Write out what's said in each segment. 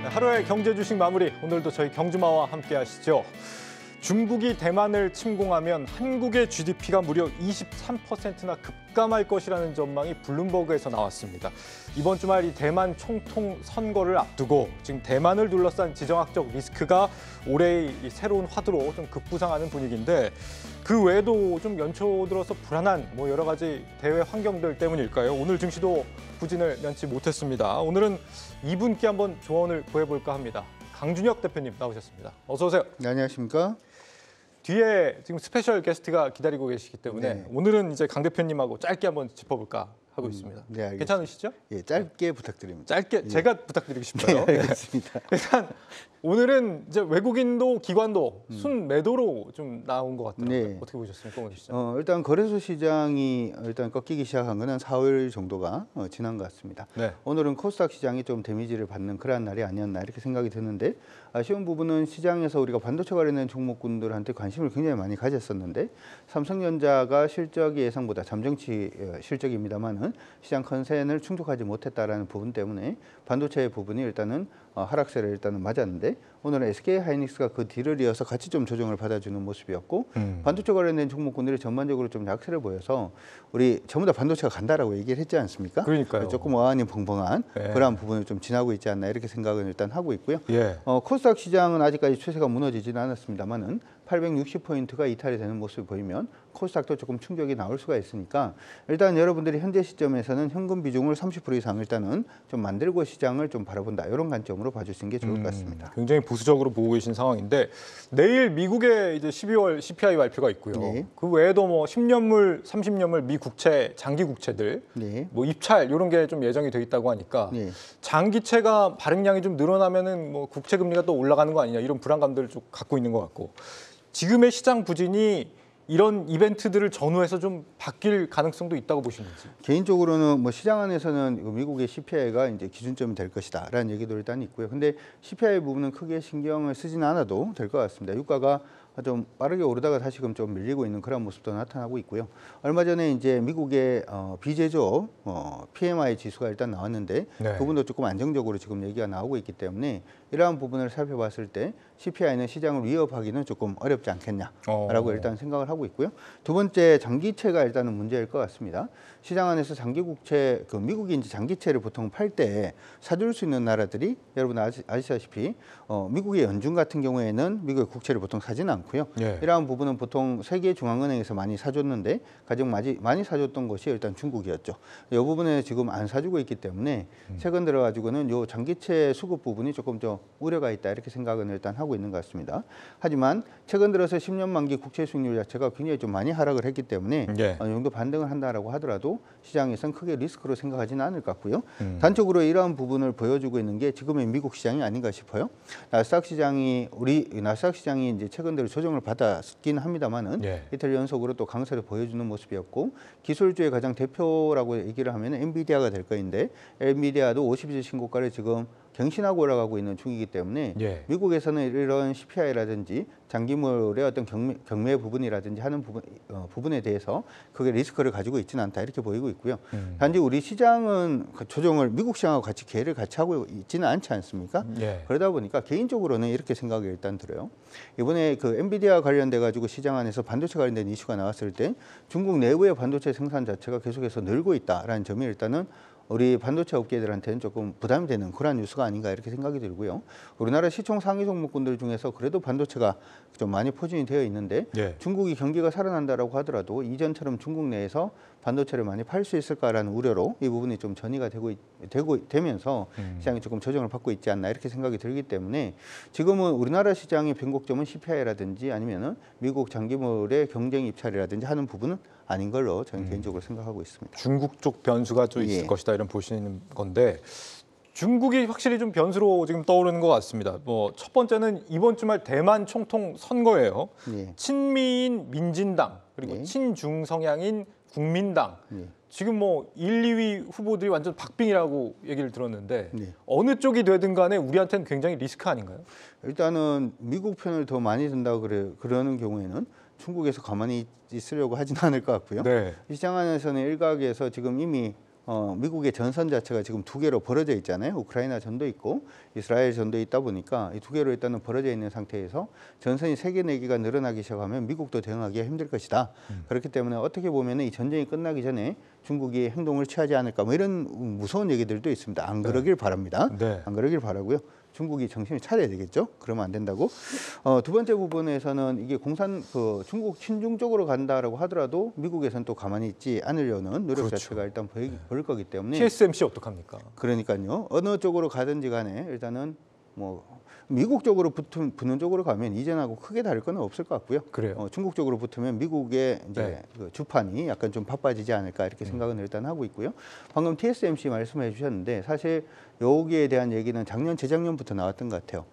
하루의 경제 주식 마무리, 오늘도 저희 경주마와 함께 하시죠. 중국이 대만을 침공하면 한국의 GDP가 무려 23%나 급감할 것이라는 전망이 블룸버그에서 나왔습니다. 이번 주말 이 대만 총통 선거를 앞두고 지금 대만을 둘러싼 지정학적 리스크가 올해의 이 새로운 화두로 좀 급부상하는 분위기인데, 그 외에도 좀 연초 들어서 불안한 여러 가지 대외 환경들 때문일까요? 오늘 증시도 부진을 면치 못했습니다. 오늘은 이분께 한번 조언을 구해볼까 합니다. 강준혁 대표님 나오셨습니다. 어서 오세요. 네, 안녕하십니까? 뒤에 지금 스페셜 게스트가 기다리고 계시기 때문에 네. 오늘은 이제 강 대표님하고 짧게 한번 짚어볼까 하고 있습니다. 네, 알겠습니다. 괜찮으시죠? 예, 짧게 부탁드립니다. 짧게 예. 제가 부탁드리고 싶어요. 네, 알겠습니다. 일단 오늘은 이제 외국인도 기관도 순 매도로 좀 나온 것 같더라고요. 네. 어떻게 보셨습니까, 오늘 시장? 일단 거래소 시장이 일단 꺾이기 시작한 거는 4월 정도가 지난 것 같습니다. 네. 오늘은 코스닥 시장이 좀 데미지를 받는 그런 날이 아니었나 이렇게 생각이 드는데, 아쉬운 부분은 시장에서 우리가 반도체 관련된 종목군들한테 관심을 굉장히 많이 가졌었는데, 삼성전자가 실적이 예상보다 잠정치 실적입니다만은 시장 컨센을 충족하지 못했다라는 부분 때문에 반도체 부분이 일단은 하락세를 일단은 맞았는데, 오늘은 SK하이닉스가 그 뒤를 이어서 같이 좀 조정을 받아주는 모습이었고, 반도체 관련된 종목군들이 전반적으로 좀 약세를 보여서 우리 전부 다 반도체가 간다라고 얘기를 했지 않습니까? 그러니까요. 조금 어안이 벙벙한 네. 그러한 부분을 좀 지나고 있지 않나 이렇게 생각은 일단 하고 있고요. 예. 코스닥 시장은 아직까지 추세가 무너지지는 않았습니다만은 860포인트가 이탈이 되는 모습을 보이면 코스닥도 조금 충격이 나올 수가 있으니까, 일단 여러분들이 현재 시점에서는 현금 비중을 30% 이상 일단은 좀 만들고 시장을 좀 바라본다, 이런 관점으로 봐주시는 게 좋을 것 같습니다. 굉장히 보수적으로 보고 계신 상황인데, 내일 미국의 이제 12월 CPI 발표가 있고요. 네. 그 외에도 10년물, 30년물 미 국채, 장기 국채들, 네. 입찰 이런 게 좀 예정이 돼 있다고 하니까 네. 장기채가 발행량이 좀 늘어나면은 국채 금리가 또 올라가는 거 아니냐, 이런 불안감들을 좀 갖고 있는 것 같고, 지금의 시장 부진이 이런 이벤트들을 전후해서 좀 바뀔 가능성도 있다고 보시는지? 개인적으로는 시장 안에서는 미국의 CPI가 이제 기준점이 될 것이다라는 얘기도 일단 있고요. 근데 CPI 부분은 크게 신경을 쓰지는 않아도 될 것 같습니다. 유가가 좀 빠르게 오르다가 다시금 좀 밀리고 있는 그런 모습도 나타나고 있고요. 얼마 전에 이제 미국의 비제조 PMI 지수가 일단 나왔는데, 네. 그 부분도 조금 안정적으로 지금 얘기가 나오고 있기 때문에 이러한 부분을 살펴봤을 때 CPI는 시장을 위협하기는 조금 어렵지 않겠냐라고 일단 생각을 하고 있고요. 두 번째, 장기채가 일단은 문제일 것 같습니다. 시장 안에서 장기국채, 미국이 이제 장기채를 보통 팔 때 사줄 수 있는 나라들이 여러분 아시다시피 미국의 연준 같은 경우에는 미국의 국채를 보통 사지는 않고요. 예. 이러한 부분은 보통 세계 중앙은행에서 많이 사줬는데 가장 많이 사줬던 것이 일단 중국이었죠. 이 부분에 지금 안 사주고 있기 때문에 최근 들어가지고는 요 장기채 수급 부분이 조금 더 우려가 있다, 이렇게 생각은 일단 하고 있는 것 같습니다. 하지만 최근 들어서 10년 만기 국채 수익률 자체가 굉장히 좀 많이 하락을 했기 때문에 예. 어느 정도 반등을 한다라고 하더라도 시장에서는 크게 리스크로 생각하지는 않을 것 같고요. 단적으로 이러한 부분을 보여주고 있는 게 지금의 미국 시장이 아닌가 싶어요. 나스닥 시장이 이제 최근 들어 조정을 받았긴 합니다만은 예. 이틀 연속으로 또 강세를 보여주는 모습이었고, 기술주의 가장 대표라고 얘기를 하면 엔비디아가 될 거인데, 엔비디아도 50일 신고가를 지금 갱신하고 올라가고 있는 중이기 때문에 예. 미국에서는 이런 CPI라든지 장기물의 어떤 경매 부분이라든지 하는 부분에 대해서 크게 리스크를 가지고 있지는 않다, 이렇게 보이고 있고요. 단지 우리 시장은 그 조정을 미국 시장하고 같이 계획을 같이 하고 있지는 않지 않습니까? 예. 그러다 보니까 개인적으로는 이렇게 생각이 일단 들어요. 이번에 그 엔비디아 관련돼 가지고 시장 안에서 반도체 관련된 이슈가 나왔을 때 중국 내부의 반도체 생산 자체가 계속해서 늘고 있다라는 점이 일단은 우리 반도체 업계들한테는 조금 부담이 되는 그런 뉴스가 아닌가, 이렇게 생각이 들고요. 우리나라 시총 상위 종목군들 중에서 그래도 반도체가 좀 많이 포진이 되어 있는데, 예. 중국이 경기가 살아난다라고 하더라도 이전처럼 중국 내에서 반도체를 많이 팔 수 있을까라는 우려로 이 부분이 좀 전이가 되면서 시장이 조금 조정을 받고 있지 않나, 이렇게 생각이 들기 때문에 지금은 우리나라 시장의 변곡점은 CPI라든지 아니면은 미국 장기물의 경쟁 입찰이라든지 하는 부분은 아닌 걸로 저는 개인적으로 생각하고 있습니다. 중국 쪽 변수가 좀 있을 예. 것이다, 이런 보시는 건데, 중국이 확실히 좀 변수로 지금 떠오르는 것 같습니다. 첫 번째는 이번 주말 대만 총통 선거예요. 예. 친미인 민진당, 그리고 예. 친중 성향인 국민당. 예. 지금 1, 2위 후보들이 완전 박빙이라고 얘기를 들었는데, 네. 어느 쪽이 되든 간에 우리한테는 굉장히 리스크 아닌가요? 일단은 미국 편을 더 많이 든다 그러는 경우에는 중국에서 가만히 있으려고 하지는 않을 것 같고요. 네. 시장 안에서는 일각에서 지금 이미 미국의 전선 자체가 지금 두 개로 벌어져 있잖아요. 우크라이나 전도 있고 이스라엘 전도 있다 보니까 이 두 개로 일단은 벌어져 있는 상태에서 전선이 3개, 4개가 늘어나기 시작하면 미국도 대응하기가 힘들 것이다. 그렇기 때문에 어떻게 보면 이 전쟁이 끝나기 전에 중국이 행동을 취하지 않을까 뭐 이런 무서운 얘기들도 있습니다. 안 그러길 바랍니다. 네. 안 그러길 바라고요. 중국이 정신을 차려야 되겠죠. 그러면 안 된다고. 두 번째 부분에서는 이게 중국 친중 쪽으로 간다라고 하더라도 미국에서는 또 가만히 있지 않으려는 노력 그렇죠. 자체가 일단 보일 거기 때문에. TSMC 어떡합니까? 그러니까요. 어느 쪽으로 가든지 간에 일단은 뭐 미국 쪽으로 붙는 쪽으로 가면 이전하고 크게 다를 건 없을 것 같고요. 그래요. 중국 쪽으로 붙으면 미국의 이제 네. 그 주판이 약간 좀 바빠지지 않을까 이렇게 생각은 일단 하고 있고요. 방금 TSMC 말씀해 주셨는데 사실 여기에 대한 얘기는 작년, 재작년부터 나왔던 것 같아요.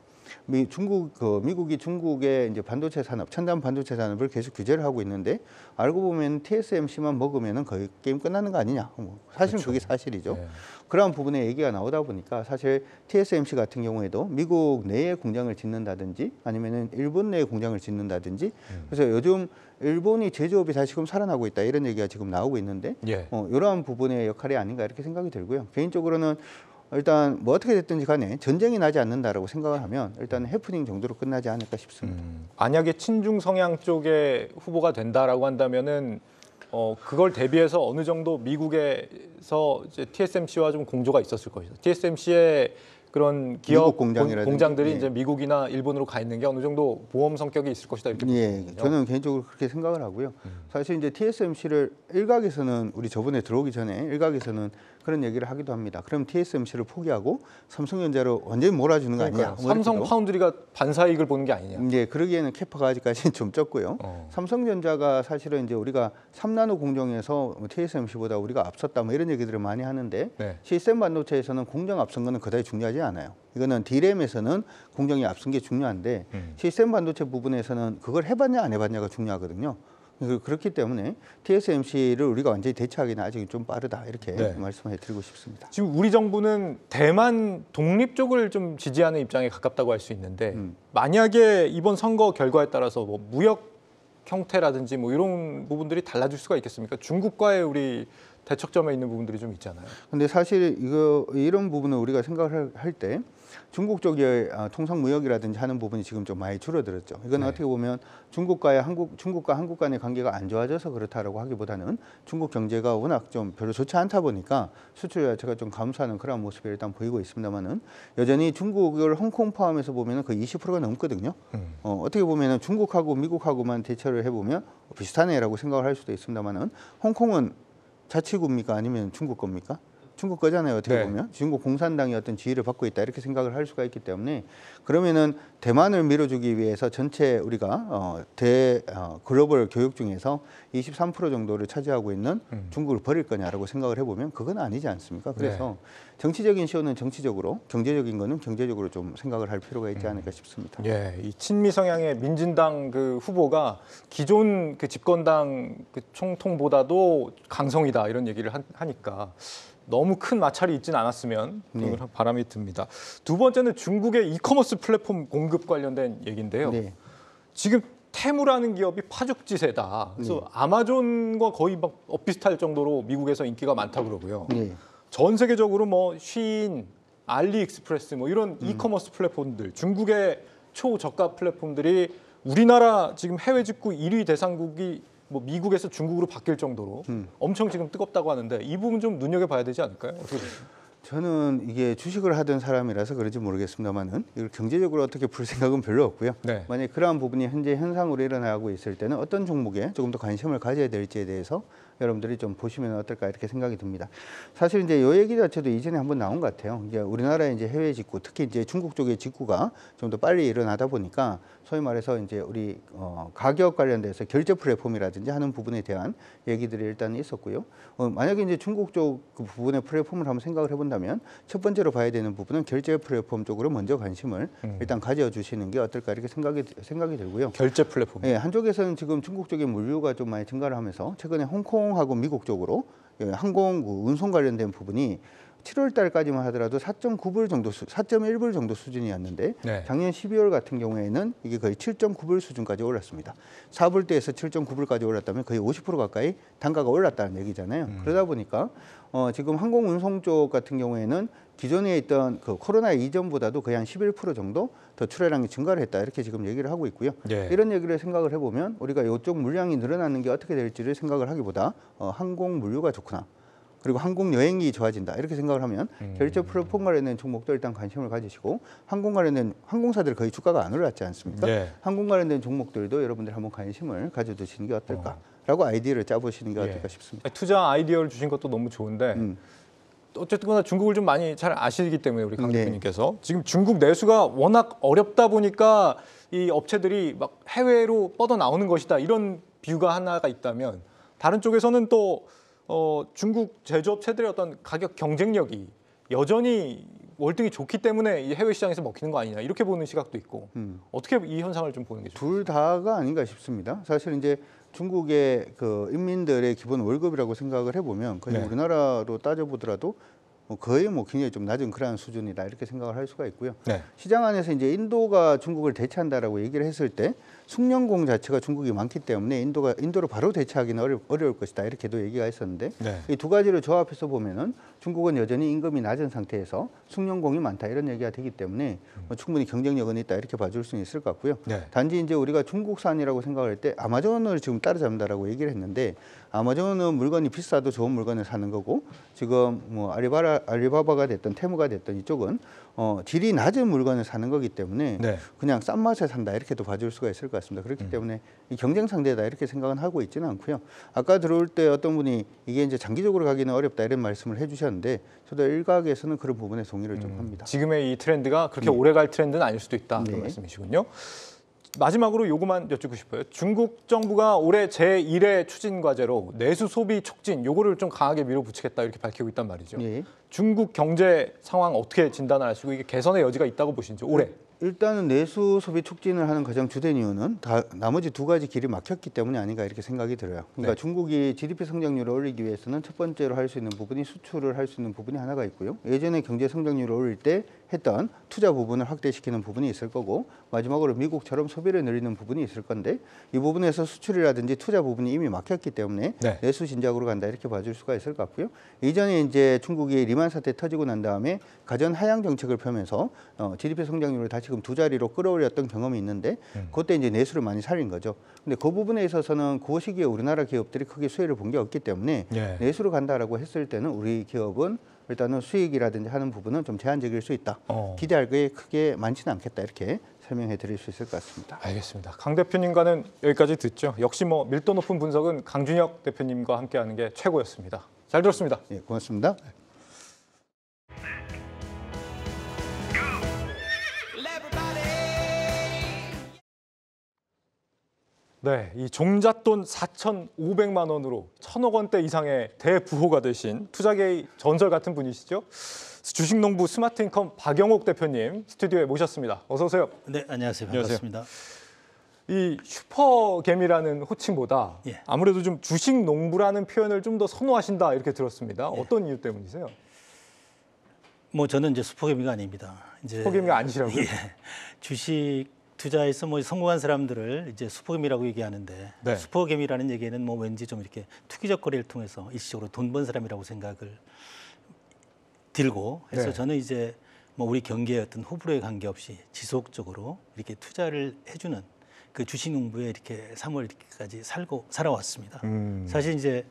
미국이 중국의 이제 반도체 산업, 첨단 반도체 산업을 계속 규제를 하고 있는데 알고 보면 TSMC만 먹으면은 거의 게임 끝나는 거 아니냐. 사실은 그렇죠. 그게 사실이죠. 네. 그러한 부분에 얘기가 나오다 보니까 사실 TSMC 같은 경우에도 미국 내에 공장을 짓는다든지 아니면은 일본 내에 공장을 짓는다든지 그래서 요즘 일본이 제조업이 다시금 살아나고 있다 이런 얘기가 지금 나오고 있는데 예. 이러한 부분의 역할이 아닌가 이렇게 생각이 들고요. 개인적으로는 일단 뭐 어떻게 됐든지 간에 전쟁이 나지 않는다라고 생각을 하면 일단 해프닝 정도로 끝나지 않을까 싶습니다. 만약에 친중 성향 쪽의 후보가 된다라고 한다면은 그걸 대비해서 어느 정도 미국에서 이제 TSMC와 좀 공조가 있었을 것이다. TSMC의 그런 기업 미국 공장이라든지, 공장들이 예. 이제 미국이나 일본으로 가 있는 게 어느 정도 보험 성격이 있을 것이다 이렇게 예, 보시는군요. 저는 개인적으로 그렇게 생각을 하고요. 사실 이제 TSMC를 일각에서는 우리 저번에 들어오기 전에 일각에서는 그런 얘기를 하기도 합니다. 그럼 TSMC를 포기하고 삼성전자로 완전히 몰아주는 거 아니냐? 그러니까 뭐 삼성 이렇게도. 파운드리가 반사이익을 보는 게 아니냐. 이제 그러기에는 캐파가 아직까지는 좀 적고요. 삼성전자가 사실은 이제 우리가 3나노 공정에서 TSMC보다 우리가 앞섰다 뭐 이런 얘기들을 많이 하는데 네. 시스템 반도체에서는 공정 앞선 거는 그다지 중요하지 않아요. 이거는 D램에서는 공정이 앞선 게 중요한데 시스템 반도체 부분에서는 그걸 해봤냐 안 해봤냐가 중요하거든요. 그렇기 때문에 TSMC를 우리가 완전히 대체하기는 아직 좀 빠르다 이렇게 네. 말씀을 드리고 싶습니다. 지금 우리 정부는 대만 독립 쪽을 좀 지지하는 입장에 가깝다고 할 수 있는데 만약에 이번 선거 결과에 따라서 뭐 무역 형태라든지 뭐 이런 부분들이 달라질 수가 있겠습니까? 중국과의 우리 대척점에 있는 부분들이 좀 있잖아요. 근데 사실 이런 부분을 우리가 생각을 할 때 중국 쪽의 통상 무역이라든지 하는 부분이 지금 좀 많이 줄어들었죠. 이건 네. 어떻게 보면 중국과 한국 간의 관계가 안 좋아져서 그렇다라고 하기보다는 중국 경제가 워낙 좀 별로 좋지 않다 보니까 수출 자체가 좀 감소하는 그런 모습이 일단 보이고 있습니다만은 여전히 중국을 홍콩 포함해서 보면은 거의 20%가 넘거든요. 어떻게 보면은 중국하고 미국하고만 대처를 해보면 비슷하네라고 생각을 할 수도 있습니다만은 홍콩은 자치구입니까 아니면 중국 겁니까? 중국 거잖아요. 어떻게 네. 보면 중국 공산당이 어떤 지위를 받고 있다 이렇게 생각을 할 수가 있기 때문에 그러면은 대만을 밀어주기 위해서 전체 우리가 글로벌 교육 중에서 23% 정도를 차지하고 있는 중국을 버릴 거냐라고 생각을 해보면 그건 아니지 않습니까? 그래서 정치적인 시효는 정치적으로, 경제적인 거는 경제적으로 좀 생각을 할 필요가 있지 않을까 싶습니다. 예, 이 친미 성향의 민진당 그 후보가 기존 그 집권당 그 총통보다도 강성이다 이런 얘기를 하니까 너무 큰 마찰이 있지는 않았으면 그런 바람이 듭니다. 두 번째는 중국의 이커머스 플랫폼 공급 관련된 얘기인데요. 네. 지금 테무라는 기업이 파죽지세다. 그래서 아마존과 거의 막 엇비슷할 정도로 미국에서 인기가 많다고 그러고요. 네. 전 세계적으로 뭐 쉬인, 알리익스프레스 뭐 이런 이커머스 플랫폼들, 중국의 초저가 플랫폼들이 우리나라 지금 해외 직구 1위 대상국이 뭐 미국에서 중국으로 바뀔 정도로 엄청 지금 뜨겁다고 하는데 이 부분 좀 눈여겨봐야 되지 않을까요? 어떻게 보세요? 저는 이게 주식을 하던 사람이라서 그런지 모르겠습니다만은 이걸 경제적으로 어떻게 풀 생각은 별로 없고요. 네. 만약 그러한 부분이 현재 현상으로 일어나고 있을 때는 어떤 종목에 조금 더 관심을 가져야 될지에 대해서 여러분들이 좀 보시면 어떨까 이렇게 생각이 듭니다. 사실 이제 이 얘기 자체도 이전에 한번 나온 것 같아요. 이제 우리나라의 이제 해외 직구, 특히 이제 중국 쪽의 직구가 좀 더 빨리 일어나다 보니까 소위 말해서 이제 우리 가격 관련돼서 결제 플랫폼이라든지 하는 부분에 대한 얘기들이 일단 있었고요. 만약에 이제 중국 쪽 그 부분의 플랫폼을 한번 생각을 해본다면 첫 번째로 봐야 되는 부분은 결제 플랫폼 쪽으로 먼저 관심을 일단 가져주시는 게 어떨까 이렇게 생각이 들고요. 결제 플랫폼. 예, 한쪽에서는 지금 중국 쪽의 물류가 좀 많이 증가를 하면서 최근에 홍콩하고 미국 쪽으로 항공 운송 관련된 부분이 7월 달까지만 하더라도 4.9불 정도, 4.1불 정도 수준이었는데 네. 작년 12월 같은 경우에는 이게 거의 7.9불 수준까지 올랐습니다. 4불대에서 7.9불까지 올랐다면 거의 50% 가까이 단가가 올랐다는 얘기잖아요. 그러다 보니까 지금 항공운송 쪽 같은 경우에는 기존에 있던 그 코로나 이전보다도 거의 한 11% 정도 더 출하량이 증가를 했다 이렇게 지금 얘기를 하고 있고요. 예. 이런 얘기를 생각을 해보면 우리가 이쪽 물량이 늘어나는 게 어떻게 될지를 생각을 하기보다 항공 물류가 좋구나. 그리고 항공 여행이 좋아진다 이렇게 생각을 하면 결제 플랫폼 관련된 종목도 일단 관심을 가지시고 항공 관련된 항공사들 거의 주가가 안 올랐지 않습니까? 네. 항공 관련된 종목들도 여러분들 한번 관심을 가져두시는 게 어떨까라고 아이디어를 짜보시는 게 어떨까 싶습니다. 투자 아이디어를 주신 것도 너무 좋은데 어쨌든 중국을 좀 많이 잘 아시기 때문에 우리 강 대표님께서 지금 중국 내수가 워낙 어렵다 보니까 이 업체들이 막 해외로 뻗어 나오는 것이다 이런 비유가 하나가 있다면 다른 쪽에서는 또 중국 제조업체들의 어떤 가격 경쟁력이 여전히 월등히 좋기 때문에 이 해외 시장에서 먹히는 거 아니냐 이렇게 보는 시각도 있고 어떻게 이 현상을 좀 보는 게 좋을까요? 둘 다가 아닌가 싶습니다. 사실 이제 중국의 그 인민들의 기본 월급이라고 생각을 해보면 거의 네. 우리나라로 따져보더라도 거의 굉장히 좀 낮은 그러한 수준이다 이렇게 생각을 할 수가 있고요. 네. 시장 안에서 이제 인도가 중국을 대체한다라고 얘기를 했을 때 숙련공 자체가 중국이 많기 때문에 인도로 바로 대체하기는 어려울 것이다 이렇게도 얘기가 있었는데 네. 이 두 가지를 조합해서 보면은 중국은 여전히 임금이 낮은 상태에서 숙련공이 많다 이런 얘기가 되기 때문에 충분히 경쟁력은 있다 이렇게 봐줄 수는 있을 것 같고요. 네. 단지 이제 우리가 중국산이라고 생각할 때 아마존을 지금 따라잡는다라고 얘기를 했는데 아마존은 물건이 비싸도 좋은 물건을 사는 거고 지금 알리바바가 됐든 테무가 됐든 이쪽은 질이 낮은 물건을 사는 거기 때문에 네. 그냥 싼 맛에 산다 이렇게도 봐줄 수가 있을 것 같습니다. 그렇기 때문에 이 경쟁 상대다 이렇게 생각은 하고 있지는 않고요. 아까 들어올 때 어떤 분이 이게 이제 장기적으로 가기는 어렵다 이런 말씀을 해주셨는데 저도 일각에서는 그런 부분에 동의를 좀 합니다. 지금의 이 트렌드가 그렇게 오래 갈 트렌드는 아닐 수도 있다 그런 말씀이시군요. 마지막으로 요거만 여쭙고 싶어요. 중국 정부가 올해 제1회 추진 과제로 내수 소비 촉진 요거를 좀 강하게 밀어붙이겠다 이렇게 밝히고 있단 말이죠. 예. 중국 경제 상황 어떻게 진단을 하시고 이게 개선의 여지가 있다고 보시는지 올해? 일단은 내수 소비 촉진을 하는 가장 주된 이유는 나머지 두 가지 길이 막혔기 때문이 아닌가 이렇게 생각이 들어요. 그러니까 중국이 GDP 성장률을 올리기 위해서는 첫 번째로 할 수 있는 부분이 수출을 할 수 있는 부분이 하나가 있고요. 예전에 경제 성장률을 올릴 때 했던 투자 부분을 확대시키는 부분이 있을 거고 마지막으로 미국처럼 소비를 늘리는 부분이 있을 건데 이 부분에서 수출이라든지 투자 부분이 이미 막혔기 때문에 내수 진작으로 간다 이렇게 봐줄 수가 있을 것 같고요. 이전에 이제 중국이 리만 사태 터지고 난 다음에 가전 하향 정책을 펴면서 GDP 성장률을 다시금 두 자리로 끌어올렸던 경험이 있는데 그때 이제 내수를 많이 살린 거죠. 근데 그 부분에 있어서는 그 시기에 우리나라 기업들이 크게 수혜를 본 게 없기 때문에 내수로 간다라고 했을 때는 우리 기업은 일단은 수익이라든지 하는 부분은 좀 제한적일 수 있다. 기대할 게 크게 많지는 않겠다. 이렇게 설명해 드릴 수 있을 것 같습니다. 알겠습니다. 강 대표님과는 여기까지 듣죠. 역시 밀도 높은 분석은 강준혁 대표님과 함께하는 게 최고였습니다. 잘 들었습니다. 예, 고맙습니다. 네, 이 종잣돈 4,500만 원으로 1,000억 원대 이상의 대부호가 되신 투자계의 전설 같은 분이시죠. 주식농부 스마트인컴 박영옥 대표님 스튜디오에 모셨습니다. 어서 오세요. 네, 안녕하세요. 반갑습니다. 이 슈퍼개미라는 호칭보다 아무래도 좀 주식농부라는 표현을 좀 더 선호하신다 이렇게 들었습니다. 어떤 이유 때문이세요? 저는 이제 슈퍼개미가 아닙니다. 슈퍼개미가 아니시라고요? 예, 주식 투자에서 성공한 사람들을 이제 슈퍼개미라고 얘기하는데 슈퍼개미라는 얘기는 왠지 좀 이렇게 투기적 거래를 통해서 일시적으로 돈 번 사람이라고 생각을 들고 해서 저는 이제 우리 경기의 어떤 호불호에 관계없이 지속적으로 이렇게 투자를 해주는 그 주식농부에 이렇게 3월 이렇게까지 살아왔습니다. 사실 이제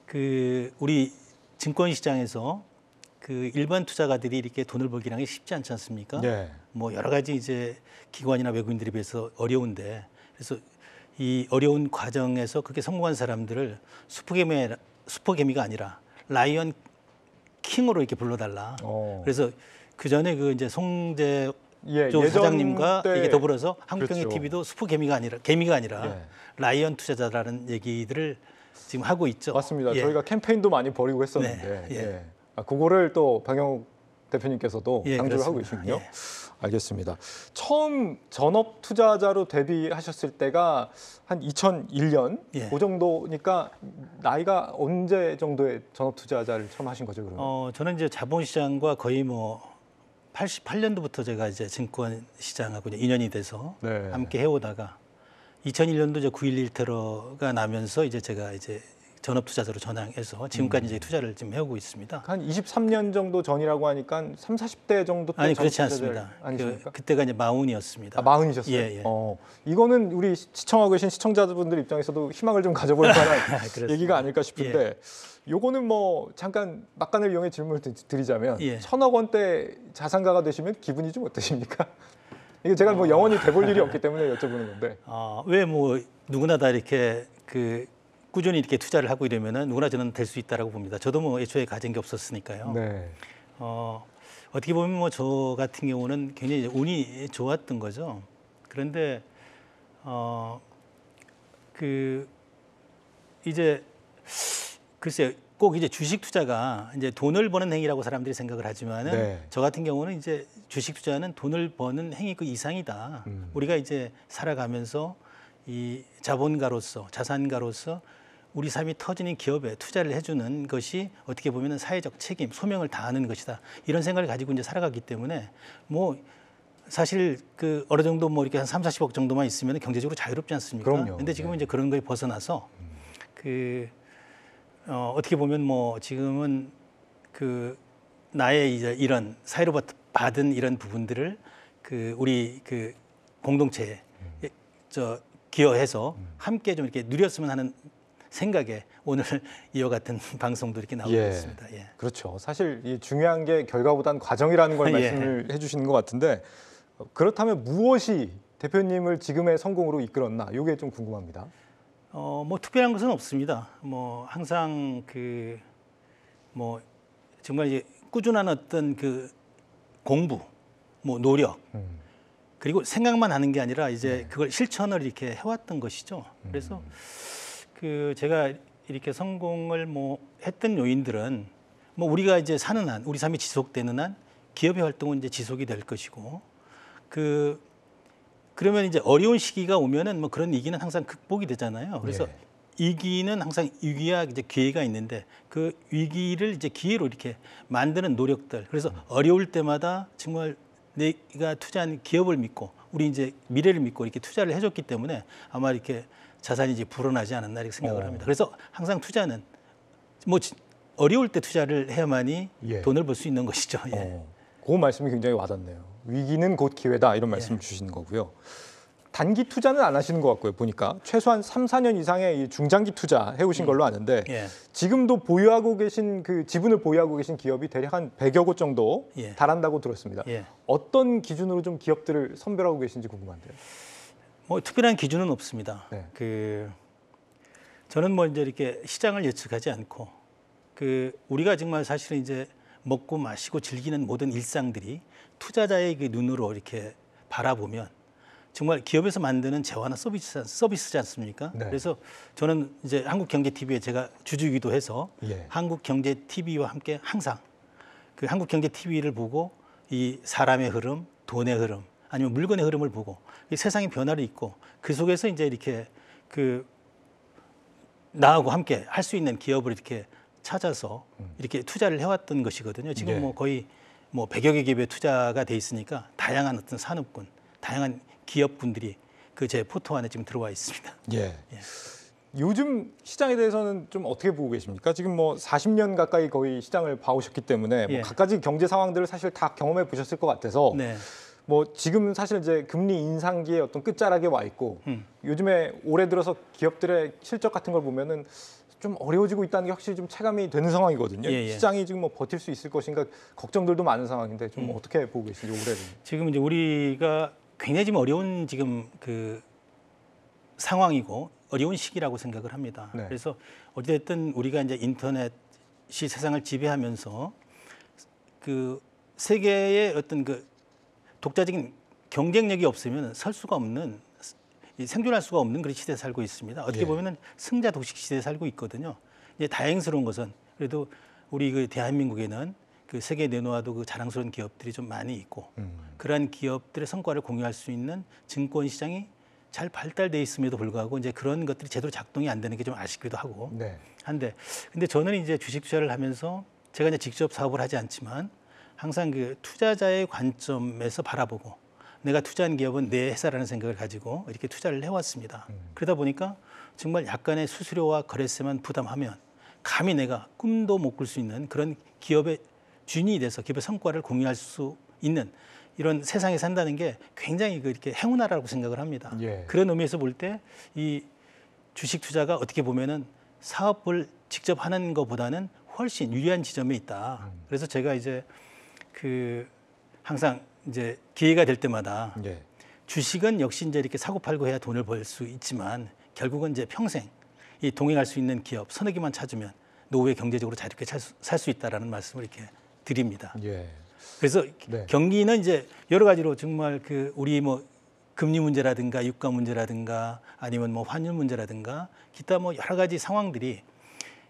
그 우리 증권 시장에서 그 일반 투자가들이 이렇게 돈을 벌기라는 게 쉽지 않지 않습니까? 여러 가지 이제 기관이나 외국인들에 비해서 어려운데 그래서 이 어려운 과정에서 그렇게 성공한 사람들을 슈퍼개미가 아니라 라이언 킹으로 이렇게 불러달라. 그래서 그 전에 그 이제 송재 사장님과 이게 더불어서 한국경제 TV도 슈퍼개미가 아니라 개미가 아니라 라이언 투자자라는 얘기들을 지금 하고 있죠. 맞습니다. 저희가 캠페인도 많이 벌이고 했었는데 그거를 또 박영욱 대표님께서도 예, 강조를 하고 그렇습니다. 계시군요. 예. 알겠습니다. 처음 전업 투자자로 데뷔하셨을 때가 한 2001년 예. 그 정도니까 나이가 언제 정도의 전업 투자자를 처음 하신 거죠, 그러면? 저는 이제 자본시장과 거의 뭐 88년도부터 제가 이제 증권 시장하고 이제 인연이 돼서 네. 함께 해오다가 2001년도 이제 9.11 테러가 나면서 이제 제가 이제 전업 투자자로 전향해서 지금까지 이제 투자를 지금 해오고 있습니다. 한 23년 정도 전이라고 하니까 30, 40대 정도 때 아니 전업 그렇지 투자자 않습니다. 아니십니까? 그때가 이제 마흔이었습니다. 아, 40이셨어요? 예, 예. 이거는 우리 시청하고 계신 시청자분들 입장에서도 희망을 좀 가져볼 만한 그렇습니다. 얘기가 아닐까 싶은데 요거는 뭐 잠깐 막간을 이용해 질문을 드리자면 예. 1,000억 원대 자산가가 되시면 기분이 좀 어떠십니까? 이게 제가 뭐 영원히 돼볼 일이 없기 때문에 여쭤보는 건데. 왜 뭐 누구나 다 이렇게 그 꾸준히 이렇게 투자를 하고 이러면은 누구나 저는 될 수 있다라고 봅니다. 저도 뭐 애초에 가진 게 없었으니까요. 네. 어떻게 보면 뭐 저 같은 경우는 굉장히 운이 좋았던 거죠. 그런데 그 이제 글쎄 꼭 이제 주식 투자가 이제 돈을 버는 행위라고 사람들이 생각을 하지만은 네. 저 같은 경우는 이제 주식 투자는 돈을 버는 행위 그 이상이다. 우리가 이제 살아가면서 이 자본가로서 자산가로서 우리 삶이 터지는 기업에 투자를 해주는 것이 어떻게 보면은 사회적 책임, 소명을 다하는 것이다. 이런 생각을 가지고 이제 살아가기 때문에 뭐 사실 그 어느 정도 뭐 이렇게 한 3, 40억 정도만 있으면 경제적으로 자유롭지 않습니까? 그럼요. 근데 지금은 네. 이제 그런 거에 벗어나서 어떻게 보면 뭐 지금은 그 나의 이제 이런 사회로 받은 이런 부분들을 그 우리 그 공동체에 기여해서 함께 좀 이렇게 누렸으면 하는 생각에 오늘 이와 같은 방송도 이렇게 나오고 있습니다. 예. 그렇죠. 사실 이 중요한 게 결과보다는 과정이라는 걸 예. 말씀을 해주시는 것 같은데 그렇다면 무엇이 대표님을 지금의 성공으로 이끌었나? 이게 좀 궁금합니다. 뭐 특별한 것은 없습니다. 뭐 항상 그 뭐 정말 이제 꾸준한 어떤 그 공부, 뭐 노력, 그리고 생각만 하는 게 아니라 이제 그걸 실천을 이렇게 해왔던 것이죠. 그래서 그 제가 이렇게 성공을 뭐 했던 요인들은 뭐 우리가 이제 사는 한, 우리 삶이 지속되는 한 기업의 활동은 이제 지속이 될 것이고 그러면 이제 어려운 시기가 오면은 뭐 그런 위기는 항상 극복이 되잖아요. 그래서 위기는 항상 위기와 이제 기회가 있는데 그 위기를 이제 기회로 이렇게 만드는 노력들. 그래서 어려울 때마다 정말 내가 투자한 기업을 믿고 우리 이제 미래를 믿고 이렇게 투자를 해줬기 때문에 아마 이렇게 자산이 이제 불어나지 않았나 이렇게 생각을 합니다. 그래서 항상 투자는 뭐 어려울 때 투자를 해야만이 돈을 벌 수 있는 것이죠. 그 말씀이 굉장히 와닿네요. 위기는 곧 기회다 이런 말씀을 주시는 거고요. 단기 투자는 안 하시는 것 같고요. 보니까 최소한 3, 4년 이상의 이 중장기 투자 해오신 걸로 아는데 지금도 보유하고 계신 그 지분을 보유하고 계신 기업이 대략 한 100여 곳 정도 달한다고 들었습니다. 어떤 기준으로 좀 기업들을 선별하고 계신지 궁금한데요. 뭐 특별한 기준은 없습니다. 저는 뭐 이제 이렇게 시장을 예측하지 않고 우리가 정말 사실은 이제 먹고 마시고 즐기는 모든 일상들이 투자자의 그 눈으로 이렇게 바라보면 정말 기업에서 만드는 재화나 서비스지 않습니까? 그래서 저는 이제 한국경제TV에 제가 주주이기도 해서 한국경제TV와 함께 항상 그 한국경제TV를 보고 이 사람의 흐름, 돈의 흐름, 아니면 물건의 흐름을 보고 이 세상의 변화를 있고 그 속에서 이제 이렇게 나하고 함께 할 수 있는 기업을 이렇게 찾아서 이렇게 투자를 해왔던 것이거든요. 지금 뭐 거의 뭐 100여 개 기업에 투자가 돼 있으니까 다양한 어떤 산업군, 다양한 기업분들이 그 제 포토 안에 지금 들어와 있습니다. 요즘 시장에 대해서는 좀 어떻게 보고 계십니까? 지금 뭐 40년 가까이 거의 시장을 봐오셨기 때문에 뭐 갖가지 경제 상황들을 사실 다 경험해 보셨을 것 같아서 뭐 지금 사실 이제 금리 인상기의 어떤 끝자락에 와 있고 요즘에 올해 들어서 기업들의 실적 같은 걸 보면은 좀 어려워지고 있다는 게 확실히 좀 체감이 되는 상황이거든요. 시장이 지금 뭐 버틸 수 있을 것인가 걱정들도 많은 상황인데 좀 어떻게 보고 계신지 올해는? 지금 이제 우리가 굉장히 지금 어려운 지금 그 상황이고 어려운 시기라고 생각을 합니다. 그래서 어쨌든 우리가 이제 인터넷이 세상을 지배하면서 그 세계의 어떤 그 독자적인 경쟁력이 없으면 설 수가 없는 생존할 수가 없는 그런 시대에 살고 있습니다. 어떻게 보면은 승자 독식 시대에 살고 있거든요. 이제 다행스러운 것은 그래도 우리 그 대한민국에는 그 세계에 내놓아도 그 자랑스러운 기업들이 좀 많이 있고 그러한 기업들의 성과를 공유할 수 있는 증권 시장이 잘 발달돼 있음에도 불구하고 이제 그런 것들이 제대로 작동이 안 되는 게 좀 아쉽기도 하고 네. 한데 근데 저는 이제 주식 투자를 하면서 제가 이제 직접 사업을 하지 않지만 항상 그 투자자의 관점에서 바라보고 내가 투자한 기업은 내 회사라는 생각을 가지고 이렇게 투자를 해왔습니다. 그러다 보니까 정말 약간의 수수료와 거래세만 부담하면 감히 내가 꿈도 못 꿀 수 있는 그런 기업의 주인이 돼서 기업의 성과를 공유할 수 있는 이런 세상에 산다는 게 굉장히 이렇게 행운아라고 생각을 합니다. 예. 그런 의미에서 볼 때 이 주식 투자가 어떻게 보면은 사업을 직접 하는 것보다는 훨씬 유리한 지점에 있다. 그래서 제가 이제 그 항상 이제 기회가 될 때마다 예. 주식은 역시 이제 이렇게 사고 팔고 해야 돈을 벌 수 있지만 결국은 이제 평생 이 동행할 수 있는 기업 서너 개만 찾으면 노후에 경제적으로 자유롭게 살 수 있다라는 말씀을 이렇게 드립니다. 예. 그래서 네. 경기는 이제 여러 가지로 정말 그 우리 뭐 금리 문제라든가 유가 문제라든가 아니면 뭐 환율 문제라든가 기타 뭐 여러 가지 상황들이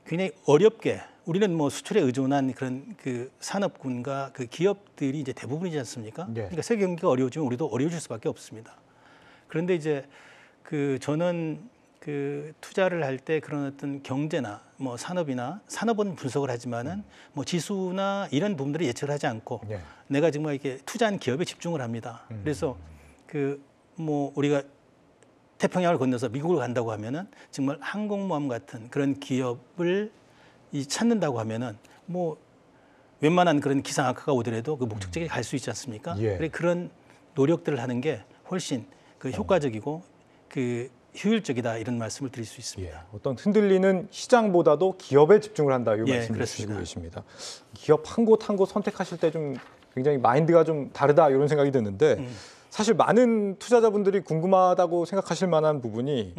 굉장히 어렵게 우리는 뭐 수출에 의존한 그런 그 산업군과 그 기업들이 이제 대부분이지 않습니까? 네. 그러니까 세계 경기가 어려워지면 우리도 어려워질 수밖에 없습니다. 그런데 이제 그 저는 그 투자를 할 때 그런 어떤 경제나 뭐 산업은 분석을 하지만은 뭐 지수나 이런 부분들을 예측을 하지 않고 네. 내가 정말 이렇게 투자한 기업에 집중을 합니다. 그래서 그 뭐 우리가 태평양을 건너서 미국을 간다고 하면은 정말 항공모함 같은 그런 기업을 찾는다고 하면은 뭐 웬만한 그런 기상 악화가 오더라도 그 목적지에 갈 수 있지 않습니까? 예. 그래 그런 노력들을 하는 게 훨씬 그 효과적이고 그 효율적이다 이런 말씀을 드릴 수 있습니다. 예, 어떤 흔들리는 시장보다도 기업에 집중을 한다 이 예, 말씀을 그렇습니다. 주시고 계십니다. 기업 한 곳 선택하실 때 좀 굉장히 마인드가 좀 다르다 이런 생각이 드는데 사실 많은 투자자분들이 궁금하다고 생각하실 만한 부분이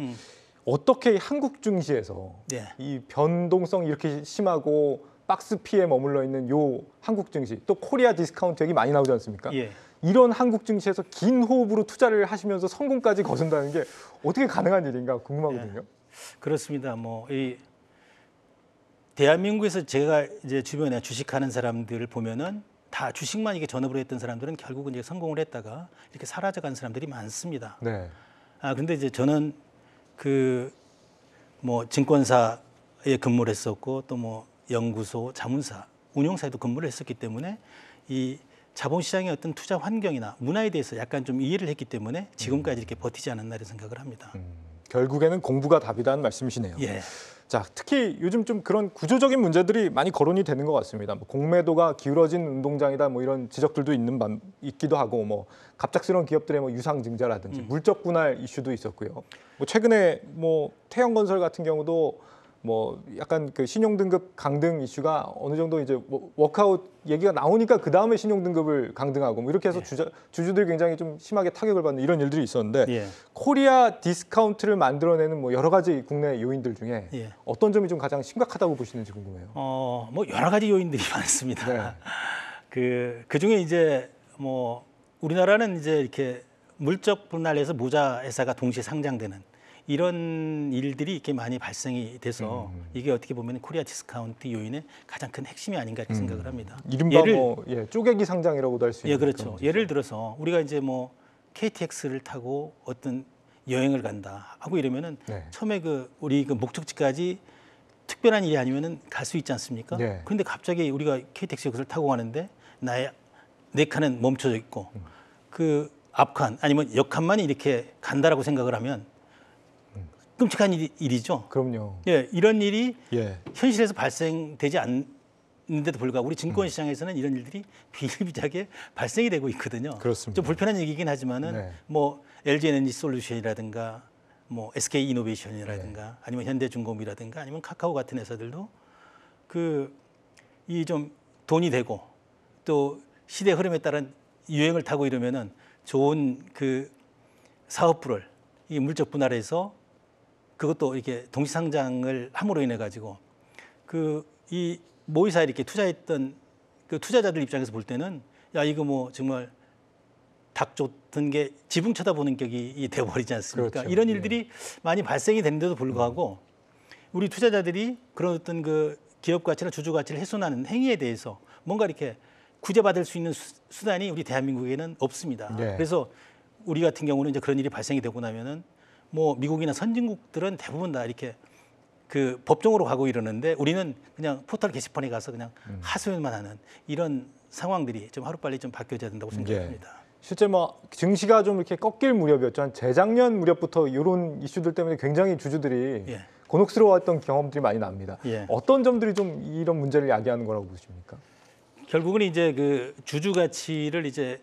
어떻게 한국 증시에서 예. 이 변동성이 이렇게 심하고 박스 P에 머물러 있는 요 한국 증시 또 코리아 디스카운트 얘기 많이 나오지 않습니까? 예. 이런 한국 증시에서 긴 호흡으로 투자를 하시면서 성공까지 거둔다는 게 어떻게 가능한 일인가 궁금하거든요. 그렇습니다. 뭐 이 대한민국에서 제가 이제 주변에 주식하는 사람들을 보면은 다 주식만 이게 전업으로 했던 사람들은 결국은 이제 성공을 했다가 이렇게 사라져간 사람들이 많습니다. 네. 근데 이제 저는 그 뭐 증권사에 근무를 했었고 또 뭐 연구소, 자문사, 운용사에도 근무를 했었기 때문에 이 자본시장의 어떤 투자 환경이나 문화에 대해서 약간 좀 이해를 했기 때문에 지금까지 이렇게 버티지 않았나 이런 생각을 합니다. 결국에는 공부가 답이라는 말씀이시네요. 예. 자, 특히 요즘 좀 그런 구조적인 문제들이 많이 거론이 되는 것 같습니다. 뭐 공매도가 기울어진 운동장이다, 뭐 이런 지적들도 있기도 하고, 뭐 갑작스러운 기업들의 뭐 유상증자라든지 물적 분할 이슈도 있었고요. 뭐 최근에 뭐 태형건설 같은 경우도 뭐 약간 그 신용등급 강등 이슈가 어느 정도 이제 뭐 워크아웃 얘기가 나오니까 그 다음에 신용등급을 강등하고 뭐 이렇게 해서 주주들이 굉장히 좀 심하게 타격을 받는 이런 일들이 있었는데 예. 코리아 디스카운트를 만들어내는 뭐 여러 가지 국내 요인들 중에 예. 어떤 점이 좀 가장 심각하다고 보시는지 궁금해요. 뭐 여러 가지 요인들이 많습니다. 네. 그 중에 이제 뭐 우리나라는 이제 이렇게 물적 분할해서 모자 회사가 동시에 상장되는 이런 일들이 이렇게 많이 발생이 돼서 이게 어떻게 보면 코리아 디스카운트 요인의 가장 큰 핵심이 아닌가 이렇게 생각을 합니다. 이른바 쪼개기 상장이라고도 할 수 있는. 예, 그렇죠. 예를 들어서 우리가 이제 뭐 KTX를 타고 어떤 여행을 간다 하고 이러면은 네. 처음에 우리 목적지까지 특별한 일이 아니면은 갈 수 있지 않습니까? 네. 그런데 갑자기 우리가 KTX 역을 타고 가는데 내 칸은 멈춰져 있고 그 앞칸 아니면 옆칸만이 이렇게 간다라고 생각을 하면 끔찍한 일이죠. 그럼요. 예, 이런 일이 예. 현실에서 발생되지 않는데도 불구하고 우리 증권 시장에서는 이런 일들이 비일비재하게 발생이 되고 있거든요. 그렇습니다. 좀 불편한 얘기긴 하지만은 네. 뭐 LG 에너지 솔루션이라든가 뭐 SK 이노베이션이라든가 아니면 현대중공업이라든가 아니면 카카오 같은 회사들도 이 좀 돈이 되고 또 시대 흐름에 따른 유행을 타고 이러면은 좋은 그 사업부를 이 물적 분할해서 그것도 이렇게 동시 상장을 함으로 인해 가지고 이 모의사에 이렇게 투자했던 그 투자자들 입장에서 볼 때는 야 이거 뭐 정말 닭 쫓던 게 지붕 쳐다보는 격이 돼버리지 않습니까? 그렇죠. 이런 일들이 많이 발생이 되는데도 불구하고 우리 투자자들이 그런 어떤 그 기업 가치나 주주 가치를 훼손하는 행위에 대해서 뭔가 이렇게 구제받을 수 있는 수단이 우리 대한민국에는 없습니다. 네. 그래서 우리 같은 경우는 이제 그런 일이 발생이 되고 나면은 뭐 미국이나 선진국들은 대부분 다 이렇게 그 법정으로 가고 이러는데 우리는 그냥 포털 게시판에 가서 그냥 하소연만 하는 이런 상황들이 좀 하루빨리 좀 바뀌어져야 된다고 생각합니다. 실제 뭐 증시가 좀 이렇게 꺾일 무렵이었죠. 한 재작년 무렵부터 이런 이슈들 때문에 굉장히 주주들이 예. 곤혹스러워했던 경험들이 많이 납니다. 예. 어떤 점들이 좀 이런 문제를 야기하는 거라고 보십니까? 결국은 이제 그 주주 가치를 이제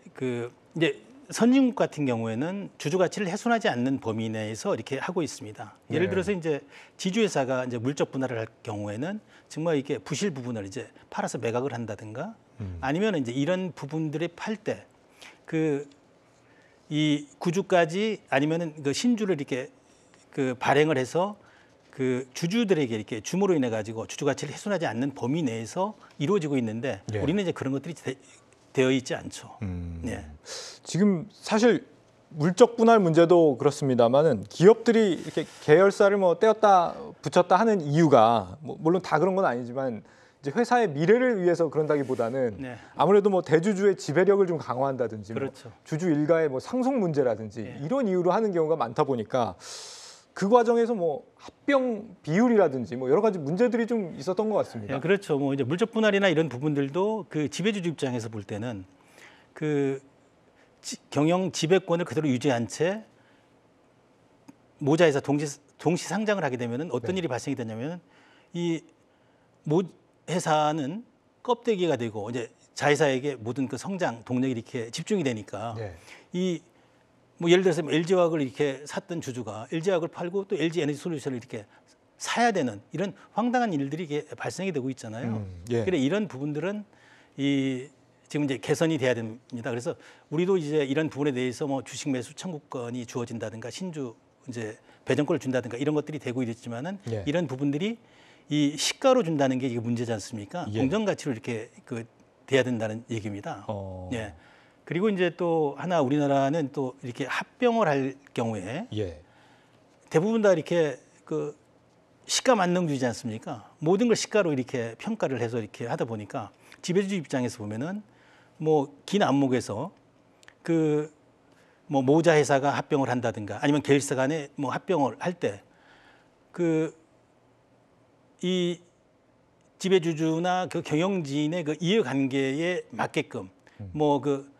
선진국 같은 경우에는 주주 가치를 훼손하지 않는 범위 내에서 이렇게 하고 있습니다. 예를 네. 들어서 이제 지주회사가 이제 물적 분할을 할 경우에는 정말 이게 부실 부분을 이제 팔아서 매각을 한다든가 아니면 이제 이런 부분들을 팔 때 그 이 구주까지 아니면은 그 신주를 이렇게 그 발행을 해서 그 주주들에게 이렇게 줌으로 인해 가지고 주주 가치를 훼손하지 않는 범위 내에서 이루어지고 있는데 예. 우리는 이제 그런 것들이 되어 있지 않죠. 예. 지금 사실 물적 분할 문제도 그렇습니다만은 기업들이 이렇게 계열사를 뭐 떼었다 붙였다 하는 이유가 뭐 물론 다 그런 건 아니지만 이제 회사의 미래를 위해서 그런다기보다는 네. 아무래도 뭐 대주주의 지배력을 좀 강화한다든지 그렇죠. 뭐 주주 일가의 뭐 상속 문제라든지 네. 이런 이유로 하는 경우가 많다 보니까 그 과정에서 뭐 합병 비율이라든지 뭐 여러 가지 문제들이 좀 있었던 것 같습니다. 예, 그렇죠. 뭐 이제 물적 분할이나 이런 부분들도 그 지배주주 입장에서 볼 때는 그 경영 지배권을 그대로 유지한 채 모자에서 동시 상장을 하게 되면은 어떤 네. 일이 발생이 되냐면은 이 모 회사는 껍데기가 되고 이제 자회사에게 모든 그 성장 동력이 이렇게 집중이 되니까 네. 이 뭐 예를 들어서 LG화학을 이렇게 샀던 주주가 LG화학을 팔고 또 LG 에너지 솔루션을 이렇게 사야 되는 이런 황당한 일들이 이게 발생이 되고 있잖아요. 예. 그래 이런 부분들은 이 지금 이제 개선이 돼야 됩니다. 그래서 우리도 이제 이런 부분에 대해서 뭐 주식 매수 청구권이 주어진다든가 신주 이제 배정권을 준다든가 이런 것들이 되고 있지만은 예. 이런 부분들이 이 시가로 준다는 게 이게 문제지 않습니까? 예. 공정 가치로 이렇게 그 돼야 된다는 얘기입니다. 어. 예. 그리고 이제 또 하나 우리나라는 또 이렇게 합병을 할 경우에 예. 대부분 다 이렇게 그 시가 만능주의지 않습니까? 모든 걸 시가로 이렇게 평가를 해서 이렇게 하다 보니까 지배주주 입장에서 보면은 뭐 긴 안목에서 그 뭐 모자 회사가 합병을 한다든가 아니면 계열사 간에 뭐 합병을 할 때 그 이 지배주주나 그 경영진의 그 이해관계에 맞게끔 뭐 그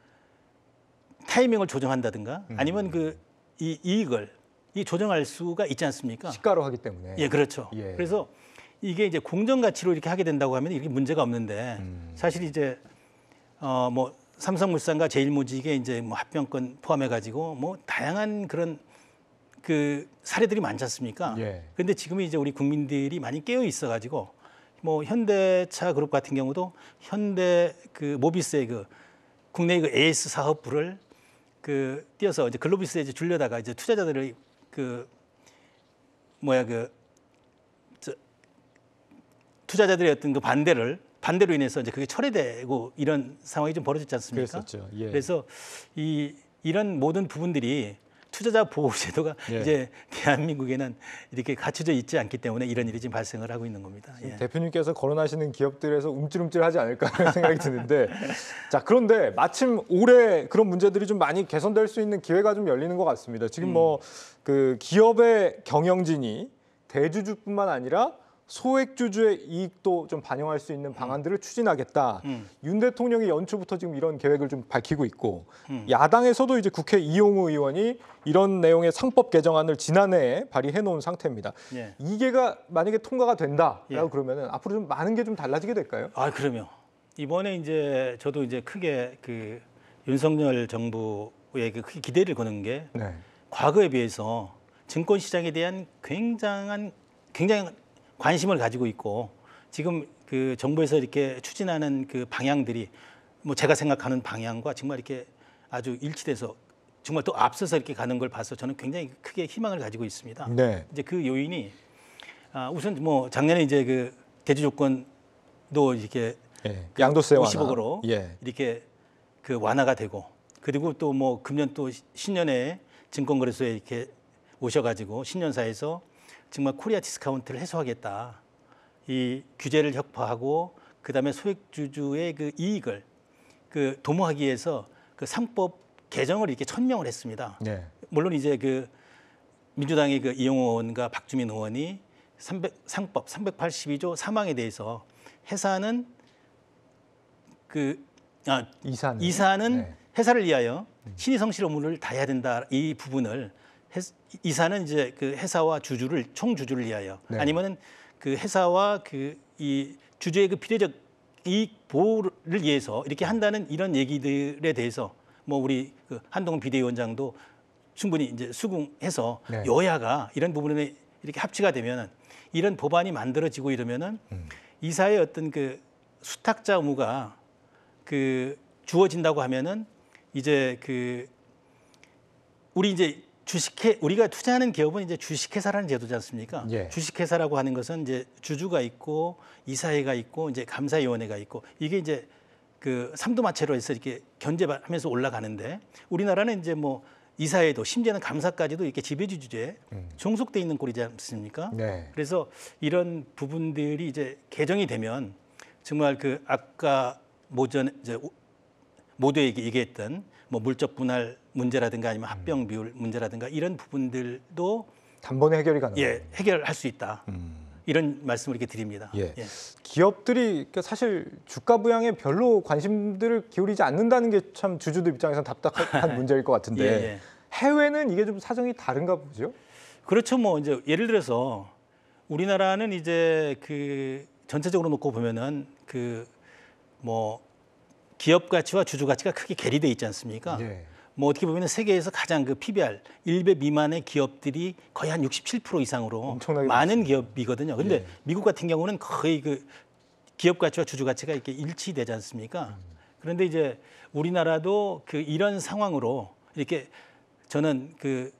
타이밍을 조정한다든가 아니면 그 이 이익을 조정할 수가 있지 않습니까? 시가로 하기 때문에. 예, 그렇죠. 예. 그래서 이게 이제 공정 가치로 이렇게 하게 된다고 하면 이게 문제가 없는데 사실 이제 뭐 삼성물산과 제일모직의 이제 뭐 합병권 포함해 가지고 뭐 다양한 그런 그 사례들이 많지 않습니까? 예. 그런데 지금 이제 우리 국민들이 많이 깨어 있어 가지고 뭐 현대차 그룹 같은 경우도 현대 그 모비스의 그 국내 그 AS 사업부를 그 띄어서 이제 글로비스에 이제 줄려다가 이제 투자자들의 그 뭐야 그 투자자들의 어떤 그 반대로 인해서 이제 그게 철회되고 이런 상황이 좀 벌어졌지 않습니까? 그랬었죠. 예. 그래서 이런 모든 부분들이 투자자 보호 제도가 예. 이제 대한민국에는 이렇게 갖춰져 있지 않기 때문에 이런 일이 지금 발생을 하고 있는 겁니다. 예. 대표님께서 거론하시는 기업들에서 움찔움찔하지 않을까 하는 생각이 드는데 자 그런데 마침 올해 그런 문제들이 좀 많이 개선될 수 있는 기회가 좀 열리는 것 같습니다. 지금 뭐 그 기업의 경영진이 대주주뿐만 아니라 소액주주의 이익도 좀 반영할 수 있는 방안들을 추진하겠다. 윤 대통령이 연초부터 지금 이런 계획을 좀 밝히고 있고 야당에서도 이제 국회 이용우 의원이 이런 내용의 상법 개정안을 지난해에 발의해 놓은 상태입니다. 예. 이게가 만약에 통과가 된다라고 예. 그러면은 앞으로 좀 많은 게 좀 달라지게 될까요? 아, 그럼요. 이번에 이제 저도 이제 크게 그 윤석열 정부에 크게 기대를 거는 게 네. 과거에 비해서 증권 시장에 대한 굉장한 관심을 가지고 있고 지금 그 정부에서 이렇게 추진하는 그 방향들이 뭐 제가 생각하는 방향과 정말 이렇게 아주 일치돼서 정말 또 앞서서 이렇게 가는 걸 봐서 저는 굉장히 크게 희망을 가지고 있습니다. 네. 이제 그 요인이 우선 뭐 작년에 이제 그 대주 조건도 이렇게 예. 양도세 완화. 50억으로 예. 이렇게 그 완화가 되고 그리고 또 뭐 금년 또 신년에 증권거래소에 이렇게 오셔가지고 신년사에서 정말 코리아 디스카운트를 해소하겠다. 이 규제를 혁파하고 그다음에 소액주주의 그 이익을 그 도모하기 위해서 그 상법 개정을 이렇게 천명을 했습니다. 네. 물론 이제 그 민주당의 그 이용호 의원과 박주민 의원이 상법 382조 3항에 대해서 회사는 이사는 네. 회사를 위하여 신의 성실 업무를 다해야 된다. 이 부분을 이사는 이제 그 회사와 주주를 총주주를 위하여 네. 아니면은 그 회사와 그 이 주주의 그 비례적 이익 보호를 위해서 이렇게 한다는 이런 얘기들에 대해서 뭐 우리 그 한동훈 비대위원장도 충분히 이제 수긍해서 네. 여야가 이런 부분에 이렇게 합치가 되면은 이런 법안이 만들어지고 이러면은 이사의 어떤 그 수탁자 의무가 그 주어진다고 하면은 이제 그 우리 이제 우리가 투자하는 기업은 이제 주식회사라는 제도지 않습니까? 예. 주식회사라고 하는 것은 이제 주주가 있고 이사회가 있고 이제 감사위원회가 있고 이게 이제 그 삼두마체로 해서 이렇게 견제하면서 올라가는데 우리나라는 이제 뭐 이사회도 심지어는 감사까지도 이렇게 지배주주제에 종속돼 있는 꼴이지 않습니까? 네. 그래서 이런 부분들이 이제 개정이 되면 정말 그 아까 이제 모두에 얘기했던 뭐 물적 분할 문제라든가 아니면 합병 비율 문제라든가 이런 부분들도 단번에 해결이 가능해요. 예, 해결할 수 있다. 이런 말씀을 이렇게 드립니다. 예. 기업들이 그러니까 사실 주가 부양에 별로 관심들을 기울이지 않는다는 게 참 주주들 입장에서는 답답한 문제일 것 같은데 예, 예. 해외는 이게 좀 사정이 다른가 보죠? 그렇죠. 뭐 이제 예를 들어서 우리나라는 이제 그 전체적으로 놓고 보면은 그 뭐 기업 가치와 주주 가치가 크게 괴리돼 있지 않습니까? 예. 뭐 어떻게 보면 세계에서 가장 그 PBR 1배 미만의 기업들이 거의 한 67% 이상으로 엄청나게 많은 기업이거든요. 근데 예. 미국 같은 경우는 거의 그 기업 가치와 주주 가치가 이렇게 일치되지 않습니까? 그런데 이제 우리나라도 그 이런 상황으로 이렇게 저는 그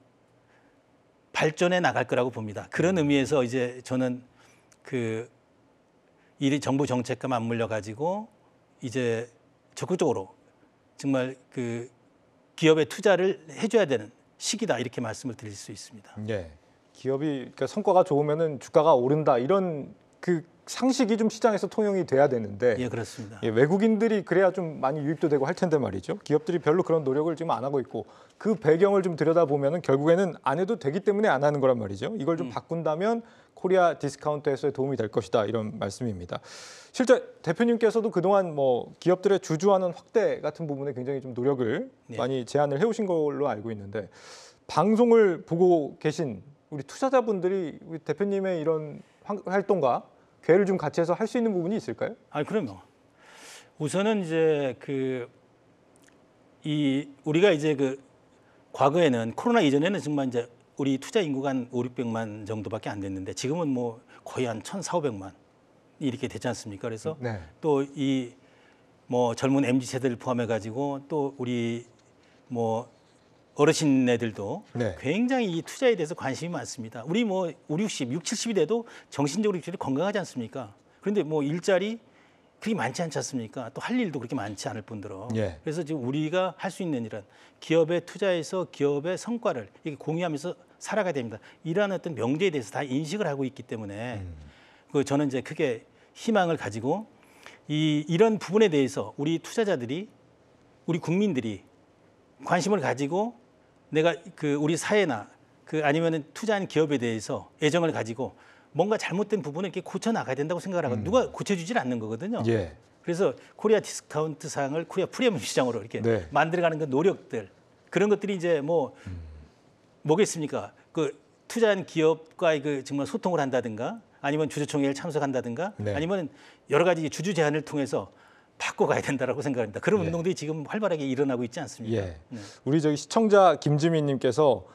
발전해 나갈 거라고 봅니다. 그런 의미에서 이제 저는 그 이 정부 정책과 맞물려 가지고 이제 적극적으로 정말 그 기업에 투자를 해줘야 되는 시기다 이렇게 말씀을 드릴 수 있습니다. 예. 기업이 그러니까 성과가 좋으면은 주가가 오른다 이런 그 상식이 좀 시장에서 통용이 돼야 되는데 예, 그렇습니다. 예, 외국인들이 그래야 좀 많이 유입도 되고 할 텐데 말이죠. 기업들이 별로 그런 노력을 지금 안 하고 있고 그 배경을 좀 들여다보면은 결국에는 안 해도 되기 때문에 안 하는 거란 말이죠. 이걸 좀 바꾼다면 코리아 디스카운트에서의 도움이 될 것이다 이런 말씀입니다. 실제 대표님께서도 그동안 뭐 기업들의 주주환원 확대 같은 부분에 굉장히 좀 노력을 네. 많이 제안을 해오신 걸로 알고 있는데 방송을 보고 계신 우리 투자자분들이 우리 대표님의 이런 활동과 계획을 좀 같이 해서 할 수 있는 부분이 있을까요? 아, 그럼요. 우선은 이제 우리가 이제 그 과거에는 코로나 이전에는 정말 이제 우리 투자 인구가 한 500~600만 정도밖에 안 됐는데 지금은 뭐 거의 한 1,400~500만 이렇게 되지 않습니까? 그래서 네. 또 이 뭐 젊은 MZ 세대를 포함해 가지고 또 우리 뭐 어르신네들도 네. 굉장히 이 투자에 대해서 관심이 많습니다. 우리 뭐 60, 70이 돼도 정신적으로 건강하지 않습니까? 그런데 뭐 일자리 그렇게 많지 않지 않습니까? 또 할 일도 그렇게 많지 않을 뿐더러. 예. 그래서 지금 우리가 할 수 있는 일은 기업에 투자해서 기업의 성과를 이렇게 공유하면서 살아가야 됩니다. 이러한 어떤 명제에 대해서 다 인식을 하고 있기 때문에 저는 이제 크게 희망을 가지고 이런 부분에 대해서 우리 투자자들이 우리 국민들이 관심을 가지고 내가 우리 사회나 아니면은 투자한 기업에 대해서 애정을 가지고 뭔가 잘못된 부분을 이렇게 고쳐 나가야 된다고 생각을 하고 누가 고쳐주질 않는 거거든요. 예. 그래서 코리아 디스카운트 상을 코리아 프리미엄 시장으로 이렇게 네. 만들어가는 그 노력들 그런 것들이 이제 뭐겠습니까? 투자한 기업과의 정말 소통을 한다든가 아니면 주주총회에 참석한다든가 네. 아니면 여러 가지 주주 제안을 통해서 바꿔가야 된다라고 생각합니다. 그런 예. 운동들이 지금 활발하게 일어나고 있지 않습니까? 예. 네. 우리 저기 시청자 김지민님께서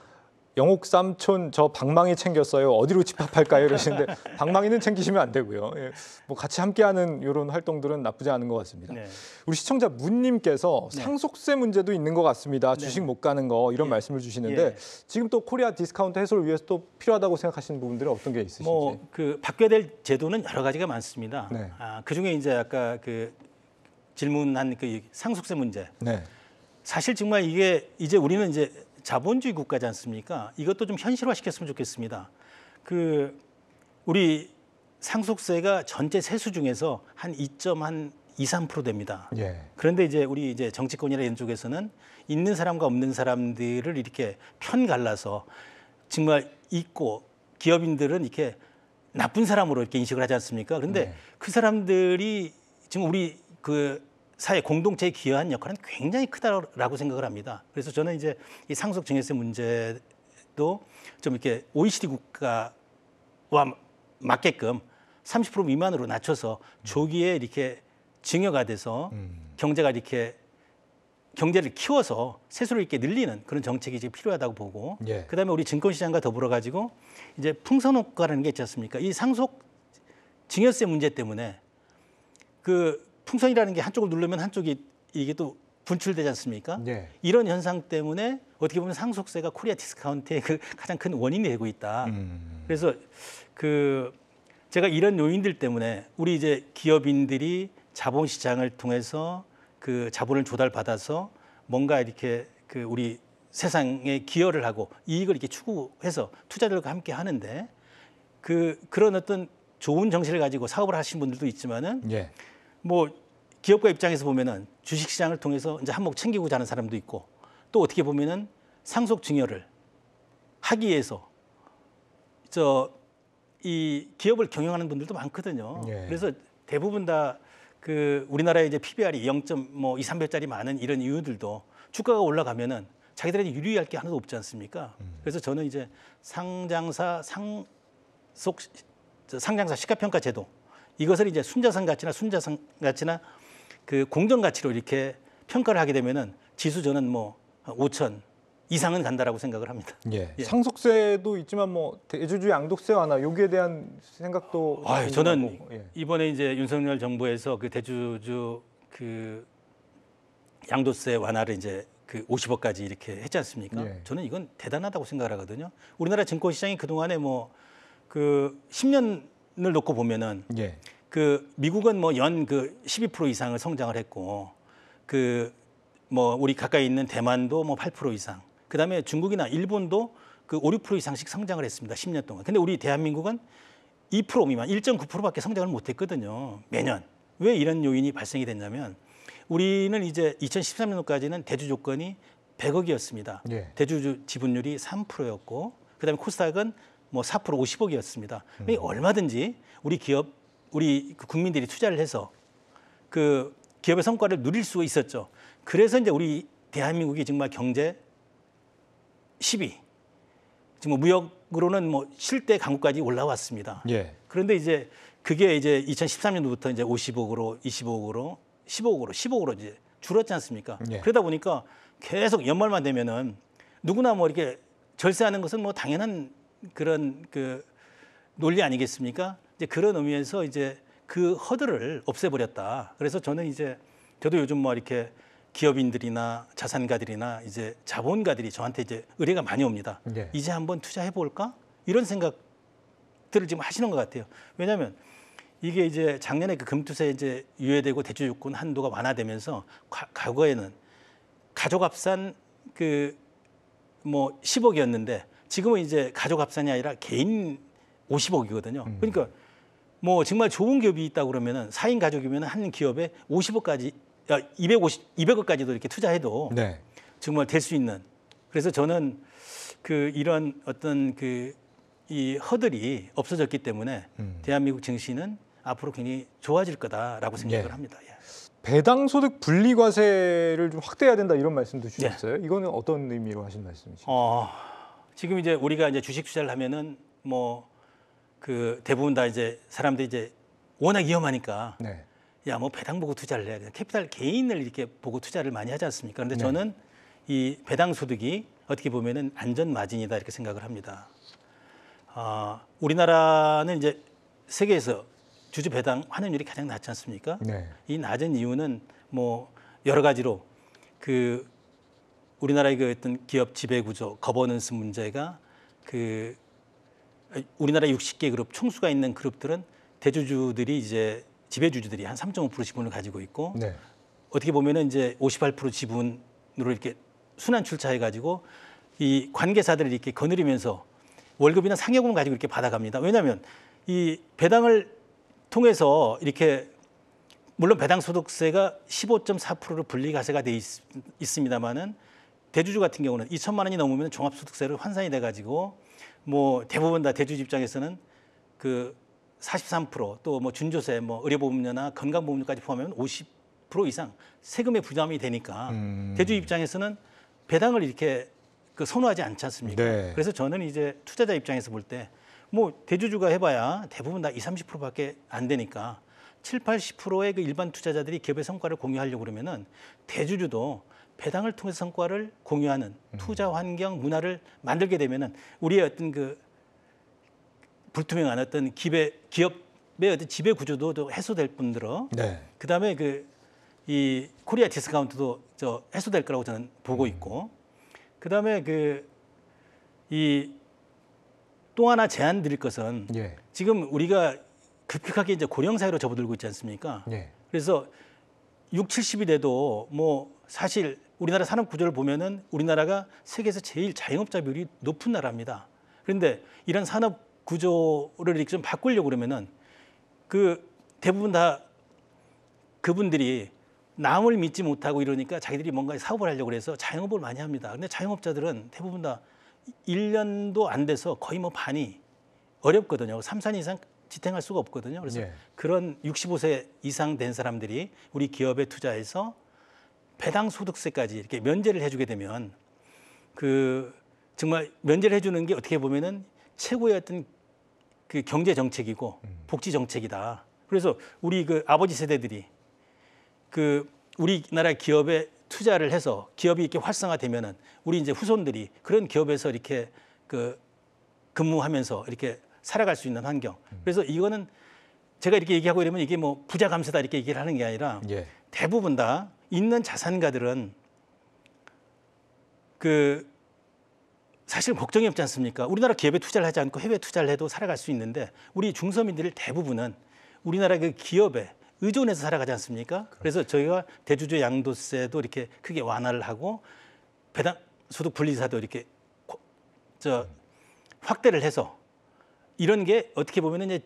영옥 삼촌 저 방망이 챙겼어요. 어디로 집합할까요? 이러시는데 방망이는 챙기시면 안 되고요. 예. 뭐 같이 함께하는 이런 활동들은 나쁘지 않은 것 같습니다. 네. 우리 시청자 문님께서 네. 상속세 문제도 있는 것 같습니다. 네. 주식 못 가는 거 이런 예. 말씀을 주시는데 예. 지금 또 코리아 디스카운트 해소를 위해서 또 필요하다고 생각하시는 부분들은 어떤 게 있으신지? 뭐 바뀌어야 될 제도는 여러 가지가 많습니다. 네. 그 중에 이제 아까 질문한 상속세 문제. 네. 사실 정말 이게 이제 우리는 이제 자본주의 국가지 않습니까? 이것도 좀 현실화 시켰으면 좋겠습니다. 우리 상속세가 전체 세수 중에서 한 2.23% 됩니다. 예. 그런데 이제 우리 이제 정치권이나 이런 쪽에서는 있는 사람과 없는 사람들을 이렇게 편 갈라서 정말 있고 기업인들은 이렇게 나쁜 사람으로 이렇게 인식을 하지 않습니까? 그런데 네. 그 사람들이 지금 우리 그 사회 공동체에 기여한 역할은 굉장히 크다라고 생각을 합니다. 그래서 저는 이제 이 상속 증여세 문제도 좀 이렇게 OECD 국가와 맞게끔 30% 미만으로 낮춰서 조기에 이렇게 증여가 돼서 경제가 이렇게 경제를 키워서 세수를 이렇게 늘리는 그런 정책이 이제 필요하다고 보고, 예. 그다음에 우리 증권시장과 더불어 가지고 이제 풍선효과라는 게 있지 않습니까? 이 상속 증여세 문제 때문에 그 풍선이라는 게 한쪽을 누르면 한쪽이 이게 또 분출되지 않습니까? 예. 이런 현상 때문에 어떻게 보면 상속세가 코리아 디스카운트의 그 가장 큰 원인이 되고 있다. 그래서 그 제가 이런 요인들 때문에 우리 이제 기업인들이 자본시장을 통해서 그 자본을 조달받아서 뭔가 이렇게 그 우리 세상에 기여를 하고 이익을 이렇게 추구해서 투자들과 함께 하는데 그런 어떤 좋은 정신을 가지고 사업을 하신 분들도 있지만은 예. 뭐 기업가 입장에서 보면은 주식시장을 통해서 이제 한몫 챙기고자 하는 사람도 있고, 또 어떻게 보면은 상속 증여를 하기 위해서 이 기업을 경영하는 분들도 많거든요. 예. 그래서 대부분 다 그 우리나라의 이제 PBR이 0.23배짜리 많은 이런 이유들도 주가가 올라가면은 자기들한테 유리할 게 하나도 없지 않습니까? 그래서 저는 이제 상장사 시가평가 제도, 이것을 이제 순자산 가치나 그 공정 가치로 이렇게 평가를 하게 되면은 지수 저는 뭐 5천 이상은 간다라고 생각을 합니다. 예. 예. 상속세도 있지만 뭐 대주주 양도세 완화 여기에 대한 생각도 저는 궁금하고, 예. 이번에 이제 윤석열 정부에서 그 대주주 그 양도세 완화를 이제 그 50억까지 이렇게 했지 않습니까? 예. 저는 이건 대단하다고 생각을 하거든요. 우리나라 증권 시장이 그동안에 뭐 그 10년을 놓고 보면은 예. 그 미국은 뭐 연 그 12% 이상을 성장을 했고, 그 뭐 우리 가까이 있는 대만도 뭐 8% 이상, 그다음에 중국이나 일본도 그 5, 6% 이상씩 성장을 했습니다. 10년 동안. 근데 우리 대한민국은 2% 미만, 1.9%밖에 성장을 못 했거든요. 매년. 왜 이런 요인이 발생이 됐냐면 우리는 이제 2013년도까지는 대주 조건이 100억이었습니다. 예. 대주주 지분율이 3%였고, 그다음에 코스닥은 뭐 4% 50억이었습니다. 얼마든지 우리 기업, 우리 그 국민들이 투자를 해서 그 기업의 성과를 누릴 수 있었죠. 그래서 이제 우리 대한민국이 정말 경제 10위, 지금 무역으로는 뭐 실대 강국까지 올라왔습니다. 예. 그런데 이제 그게 이제 2013년도부터 이제 50억으로, 25억으로, 15억으로, 10억으로 이제 줄었지 않습니까? 예. 그러다 보니까 계속 연말만 되면은 누구나 뭐 이렇게 절세하는 것은 뭐 당연한 그런 그 논리 아니겠습니까? 이제 그런 의미에서 이제 그 허들을 없애버렸다. 그래서 저는 이제 저도 요즘 뭐 이렇게 기업인들이나 자산가들이나 이제 자본가들이 저한테 이제 의뢰가 많이 옵니다. 예. 이제 한번 투자해 볼까? 이런 생각들을 지금 하시는 것 같아요. 왜냐하면 이게 이제 작년에 그 금투세 이제 유예되고 대주주권 한도가 완화되면서 과거에는 가족합산 그 뭐 10억이었는데 지금은 이제 가족합산이 아니라 개인 50억이거든요. 그러니까 뭐 정말 좋은 기업이 있다 그러면은 4인 가족이면 한 기업에 50억까지 200억까지도 이렇게 투자해도 네. 정말 될 수 있는. 그래서 저는 그 이런 어떤 그 이 허들이 없어졌기 때문에 대한민국 증시는 앞으로 굉장히 좋아질 거다라고 생각을 예. 합니다. 예. 배당소득 분리과세를 좀 확대해야 된다 이런 말씀도 주셨어요. 이거는 어떤 의미로 하신 말씀이신가요? 지금 이제 우리가 이제 주식 투자를 하면은 뭐 그 대부분 다 이제 사람들이 이제 워낙 위험하니까 네. 야 뭐 배당 보고 투자를 해야 돼. 캐피탈 개인을 이렇게 보고 투자를 많이 하지 않습니까? 그런데 네. 저는 이 배당 소득이 어떻게 보면은 안전 마진이다 이렇게 생각을 합니다. 우리나라는 이제 세계에서 주주 배당 환원율이 가장 낮지 않습니까? 네. 이 낮은 이유는 뭐 여러 가지로 그 우리나라의 그 어떤 기업 지배 구조, 거버넌스 문제가 그 우리나라 60개 그룹 총수가 있는 그룹들은 대주주들이 이제 지배주주들이 한 3.5% 지분을 가지고 있고 네. 어떻게 보면은 이제 58% 지분으로 이렇게 순환 출자해 가지고 이 관계사들을 이렇게 거느리면서 월급이나 상여금을 가지고 이렇게 받아갑니다. 왜냐하면 이 배당을 통해서 이렇게 물론 배당 소득세가 15.4%로 분리과세가 돼 있습니다만은 대주주 같은 경우는 2천만 원이 넘으면 종합소득세로 환산이 돼 가지고 뭐 대부분 다 대주주 입장에서는 그 43%또 뭐 준조세, 뭐 의료보험료나 건강보험료까지 포함하면 50% 이상 세금의 부담이 되니까 대주 입장에서는 배당을 이렇게 그 선호하지 않지 않습니까? 네. 그래서 저는 이제 투자자 입장에서 볼 때 뭐 대주주가 해봐야 대부분 다 20-30%밖에 안 되니까 70-80%의 그 일반 투자자들이 기업의 성과를 공유하려고 그러면은 대주주도 배당을 통해서 성과를 공유하는 투자 환경 문화를 만들게 되면은 우리의 어떤 그 불투명한 어떤 기업의 어떤 지배 구조도 또 해소될 뿐더러 네. 그다음에 그 이 코리아 디스카운트도 저 해소될 거라고 저는 보고 있고 그다음에 그 이 또 하나 제안 드릴 것은 예. 지금 우리가 급격하게 이제 고령 사회로 접어들고 있지 않습니까? 예. 그래서 60, 70이 돼도 뭐 사실 우리나라 산업 구조를 보면은 우리나라가 세계에서 제일 자영업자 비율이 높은 나라입니다. 그런데 이런 산업 구조를 이렇게 좀 바꾸려고 그러면은 그 대부분 다 그분들이 남을 믿지 못하고 이러니까 자기들이 뭔가 사업을 하려고 그래서 자영업을 많이 합니다. 근데 자영업자들은 대부분 다 1년도 안 돼서 거의 뭐 반이 어렵거든요. 3, 4년 이상 지탱할 수가 없거든요. 그래서 예. 그런 65세 이상 된 사람들이 우리 기업에 투자해서 배당 소득세까지 이렇게 면제를 해주게 되면 그 정말 면제를 해주는 게 어떻게 보면은 최고의 어떤 그 경제 정책이고 복지 정책이다. 그래서 우리 그 아버지 세대들이 그 우리나라 기업에 투자를 해서 기업이 이렇게 활성화되면은 우리 이제 후손들이 그런 기업에서 이렇게 그 근무하면서 이렇게 살아갈 수 있는 환경. 그래서 이거는 제가 이렇게 얘기하고 이러면 이게 뭐 부자 감세다 이렇게 얘기를 하는 게 아니라 예. 대부분 다 있는 자산가들은 그 사실 걱정이 없지 않습니까? 우리나라 기업에 투자를 하지 않고 해외 투자를 해도 살아갈 수 있는데 우리 중서민들 대부분은 우리나라 그 기업에 의존해서 살아가지 않습니까? 그래서 저희가 대주주 양도세도 이렇게 크게 완화를 하고 배당 소득 분리사도 이렇게 확대를 해서 이런 게 어떻게 보면 이제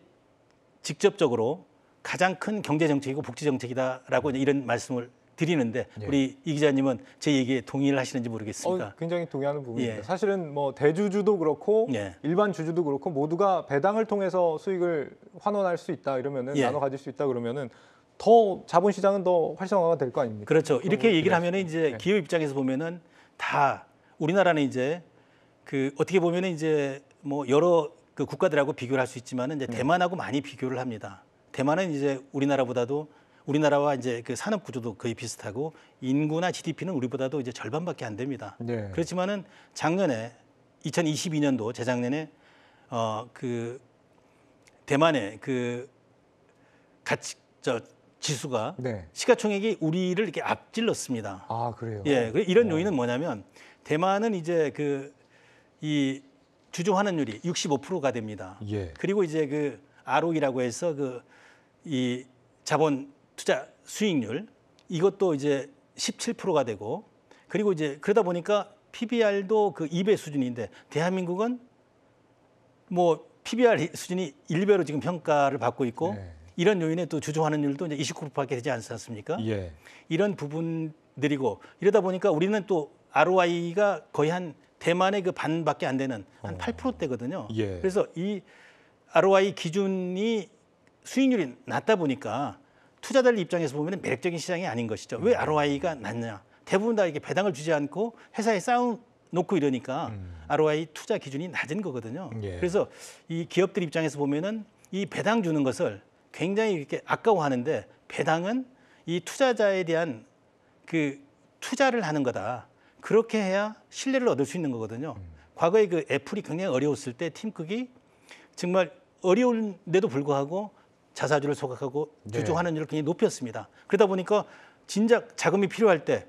직접적으로 가장 큰 경제 정책이고 복지 정책이다라고 이런 말씀을 드리는데 예. 우리 이 기자님은 제 얘기에 동의를 하시는지 모르겠습니다. 굉장히 동의하는 부분입니다. 예. 사실은 뭐 대주주도 그렇고 예. 일반 주주도 그렇고 모두가 배당을 통해서 수익을 환원할 수 있다 이러면은 예. 나눠 가질 수 있다 그러면은 더 자본시장은 더 활성화가 될 거 아닙니까? 그렇죠. 그런 이렇게 걸 얘기를 기대할 하면은 수 이제 있고. 기업 입장에서 보면은 다 우리나라는 이제 그 어떻게 보면은 이제 뭐 여러 그 국가들하고 비교를 할 수 있지만은 이제 대만하고 많이 비교를 합니다. 대만은 이제 우리나라보다도 우리나라와 이제 그 산업 구조도 거의 비슷하고 인구나 GDP는 우리보다도 이제 절반밖에 안 됩니다. 네. 그렇지만은 작년에 2022년도 재작년에 그 대만의 그 가치 지수가 네. 시가총액이 우리를 이렇게 앞질렀습니다. 아 그래요. 예, 이런 요인은 뭐냐면 대만은 이제 그 이 주주 환원율이 65%가 됩니다. 예. 그리고 이제 그 ROE라고 해서 그 이 자본 투자 수익률 이것도 이제 17%가 되고 그리고 이제 그러다 보니까 PBR도 그 2배 수준인데 대한민국은 뭐 PBR 수준이 1배로 지금 평가를 받고 있고 네. 이런 요인에 또 주주 환원율도 이제 29%밖에 되지 않지 않습니까? 예. 이런 부분들이고 이러다 보니까 우리는 또 ROI가 거의 한 대만의 그 반밖에 안 되는 한 8%대거든요. 예. 그래서 이 ROI 기준이 수익률이 낮다 보니까 투자자들 입장에서 보면 매력적인 시장이 아닌 것이죠. 왜 ROI가 낮냐? 대부분 다 이게 배당을 주지 않고 회사에 쌓아놓고 이러니까 ROI 투자 기준이 낮은 거거든요. 예. 그래서 이 기업들 입장에서 보면은 이 배당 주는 것을 굉장히 이렇게 아까워하는데 배당은 이 투자자에 대한 그 투자를 하는 거다. 그렇게 해야 신뢰를 얻을 수 있는 거거든요. 과거에 그 애플이 굉장히 어려웠을 때 팀쿡이 정말 어려운데도 불구하고 자사주를 소각하고 주주 네. 환원율을 굉장히 높였습니다. 그러다 보니까 진작 자금이 필요할 때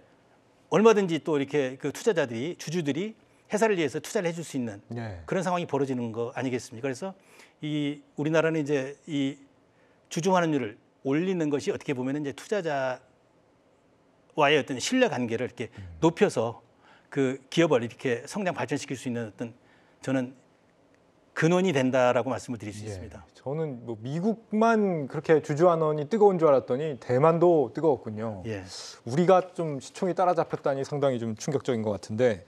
얼마든지 또 이렇게 그 투자자들이 주주들이 회사를 위해서 투자를 해줄 수 있는 네. 그런 상황이 벌어지는 거 아니겠습니까? 그래서 이 우리나라는 이제 이 주주 환원율을 올리는 것이 어떻게 보면 이제 투자자와의 어떤 신뢰 관계를 이렇게 높여서 그 기업을 이렇게 성장 발전시킬 수 있는 어떤 저는 근원이 된다라고 말씀을 드릴 수 예. 있습니다. 저는 뭐 미국만 그렇게 주주환원이 뜨거운 줄 알았더니 대만도 뜨거웠군요. 예. 우리가 좀 시총이 따라잡혔다니 상당히 좀 충격적인 것 같은데,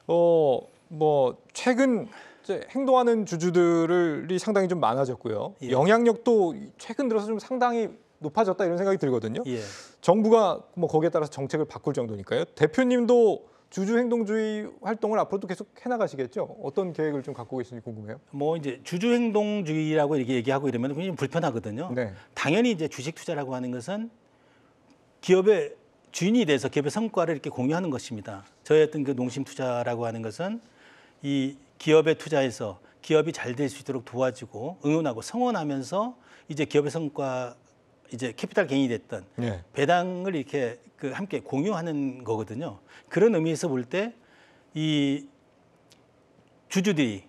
뭐 최근 이제 행동하는 주주들이 상당히 좀 많아졌고요. 예. 영향력도 최근 들어서 좀 상당히 높아졌다 이런 생각이 들거든요. 예. 정부가 뭐 거기에 따라서 정책을 바꿀 정도니까요. 대표님도 주주 행동주의 활동을 앞으로도 계속 해나가시겠죠? 어떤 계획을 좀 갖고 계신지 궁금해요. 뭐 이제 주주 행동주의라고 이렇게 얘기하고 이러면 굉장히 불편하거든요. 네. 당연히 이제 주식 투자라고 하는 것은 기업의 주인이 돼서 기업의 성과를 이렇게 공유하는 것입니다. 저의 어떤 그 농심 투자라고 하는 것은 이 기업에 투자해서 기업이 잘 될 수 있도록 도와주고 응원하고 성원하면서 이제 기업의 성과 이제 캐피탈 게인이 됐던 네. 배당을 이렇게 그 함께 공유하는 거거든요. 그런 의미에서 볼 때 이 주주들이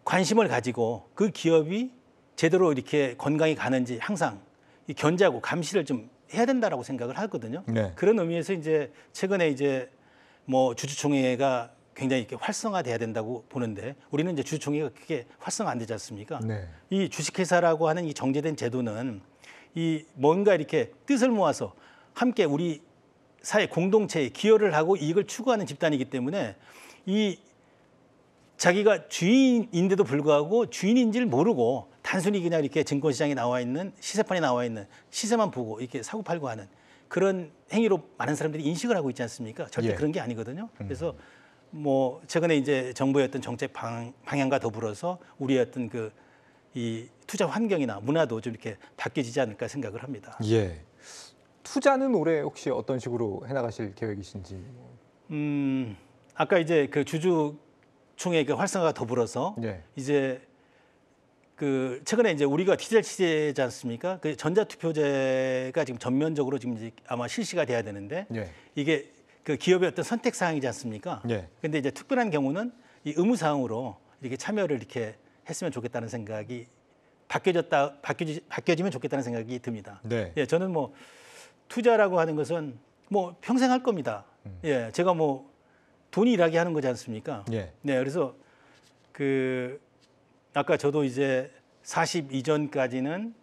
관심을 가지고 그 기업이 제대로 이렇게 건강히 가는지 항상 이 견제하고 감시를 좀 해야 된다라고 생각을 하거든요. 네. 그런 의미에서 이제 최근에 이제 뭐 주주총회가 굉장히 이렇게 활성화돼야 된다고 보는데 우리는 이제 주주총회가 그게 활성화 안 되지 않습니까? 네. 이 주식회사라고 하는 이 정제된 제도는 이 뭔가 이렇게 뜻을 모아서 함께 우리 사회 공동체에 기여를 하고 이익을 추구하는 집단이기 때문에 이 자기가 주인인데도 불구하고 주인인지를 모르고 단순히 그냥 이렇게 증권시장에 나와 있는 시세판에 나와 있는 시세만 보고 이렇게 사고 팔고 하는 그런 행위로 많은 사람들이 인식을 하고 있지 않습니까? 절대 예. 그런 게 아니거든요. 그래서 뭐 최근에 이제 정부의 어떤 정책 방향과 더불어서 우리의 어떤 그 이 투자 환경이나 문화도 좀 이렇게 바뀌어지지 않을까 생각을 합니다. 예. 투자는 올해 혹시 어떤 식으로 해나가실 계획이신지? 아까 이제 그 주주총회 그 활성화가 더불어서 예. 이제 그 최근에 이제 우리가 디지털 시대지 않습니까? 그 전자투표제가 지금 전면적으로 지금 이제 아마 실시가 돼야 되는데 예. 이게 그 기업의 어떤 선택 사항이지 않습니까? 예. 근데 이제 특별한 경우는 이 의무 사항으로 이렇게 참여를 이렇게 했으면 좋겠다는 생각이 바뀌어지면 좋겠다는 생각이 듭니다. 네. 예, 저는 뭐 투자라고 하는 것은 뭐 평생 할 겁니다. 예, 제가 뭐 돈이 일하게 하는 거지 않습니까? 예. 네, 그래서 그 아까 저도 이제 40 이전까지는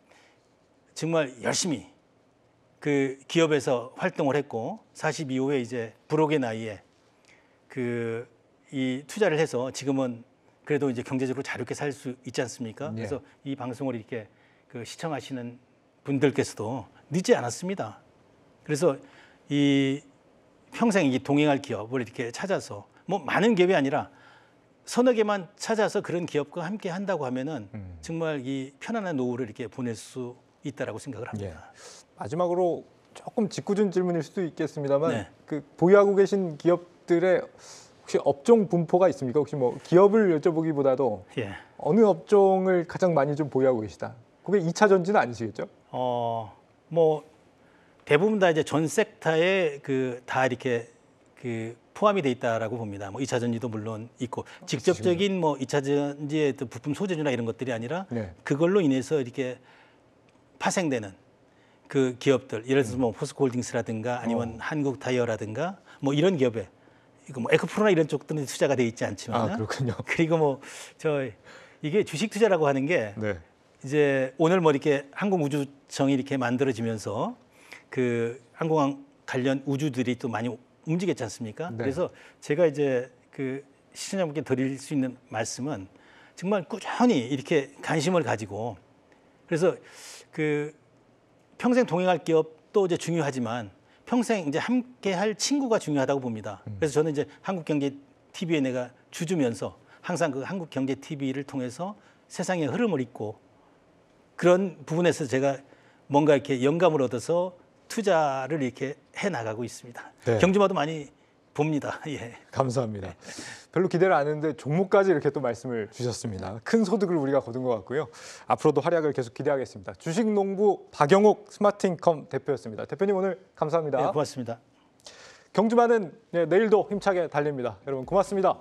정말 열심히 그 기업에서 활동을 했고 40 이후에 이제 불혹의 나이에 그 이 투자를 해서 지금은 그래도 이제 경제적으로 자유롭게 살 수 있지 않습니까? 예. 그래서 이 방송을 이렇게 그 시청하시는 분들께서도 늦지 않았습니다. 그래서 이 평생 이 동행할 기업을 이렇게 찾아서 뭐 많은 기업이 아니라 서너 개만 찾아서 그런 기업과 함께 한다고 하면은 정말 이 편안한 노후를 이렇게 보낼 수 있다라고 생각을 합니다. 예. 마지막으로 조금 짓궂은 질문일 수도 있겠습니다만 네. 그 보유하고 계신 기업들의 혹시 업종 분포가 있습니까? 혹시 뭐 기업을 여쭤보기보다도 예. 어느 업종을 가장 많이 좀 보유하고 계시다. 그게 2차 전지는 아니시겠죠? 뭐 대부분 다 이제 전 섹터에 그 다 이렇게 그 포함이 돼 있다라고 봅니다. 뭐 2차 전지도 물론 있고 직접적인 뭐 2차 전지의 또 부품 소재주나 이런 것들이 아니라 네. 그걸로 인해서 이렇게 파생되는 그 기업들, 예를 들어서 뭐 포스코홀딩스라든가 아니면 한국타이어라든가 뭐 이런 기업에 이거 뭐 에코프로나 이런 쪽들은 투자가 돼 있지 않지만 아, 그렇군요. 그리고 뭐 이게 주식 투자라고 하는 게 네. 이제 오늘 뭐 이렇게 항공우주청이 이렇게 만들어지면서 그 항공 관련 우주들이 또 많이 움직였지 않습니까? 네. 그래서 제가 이제 그 시청자분께 드릴 수 있는 말씀은 정말 꾸준히 이렇게 관심을 가지고 그래서 그 평생 동행할 기업도 이제 중요하지만 평생 이제 함께 할 친구가 중요하다고 봅니다. 그래서 저는 이제 한국경제TV에 내가 주주면서 항상 그 한국경제TV를 통해서 세상의 흐름을 읽고 그런 부분에서 제가 뭔가 이렇게 영감을 얻어서 투자를 이렇게 해 나가고 있습니다. 네. 경주마도 많이 봅니다. 예. 감사합니다. 별로 기대를 안 했는데 종목까지 이렇게 또 말씀을 주셨습니다. 큰 소득을 우리가 거둔 것 같고요. 앞으로도 활약을 계속 기대하겠습니다. 주식농부 박영욱 스마트인컴 대표였습니다. 대표님 오늘 감사합니다. 네, 고맙습니다. 경주마는 내일도 힘차게 달립니다. 여러분 고맙습니다.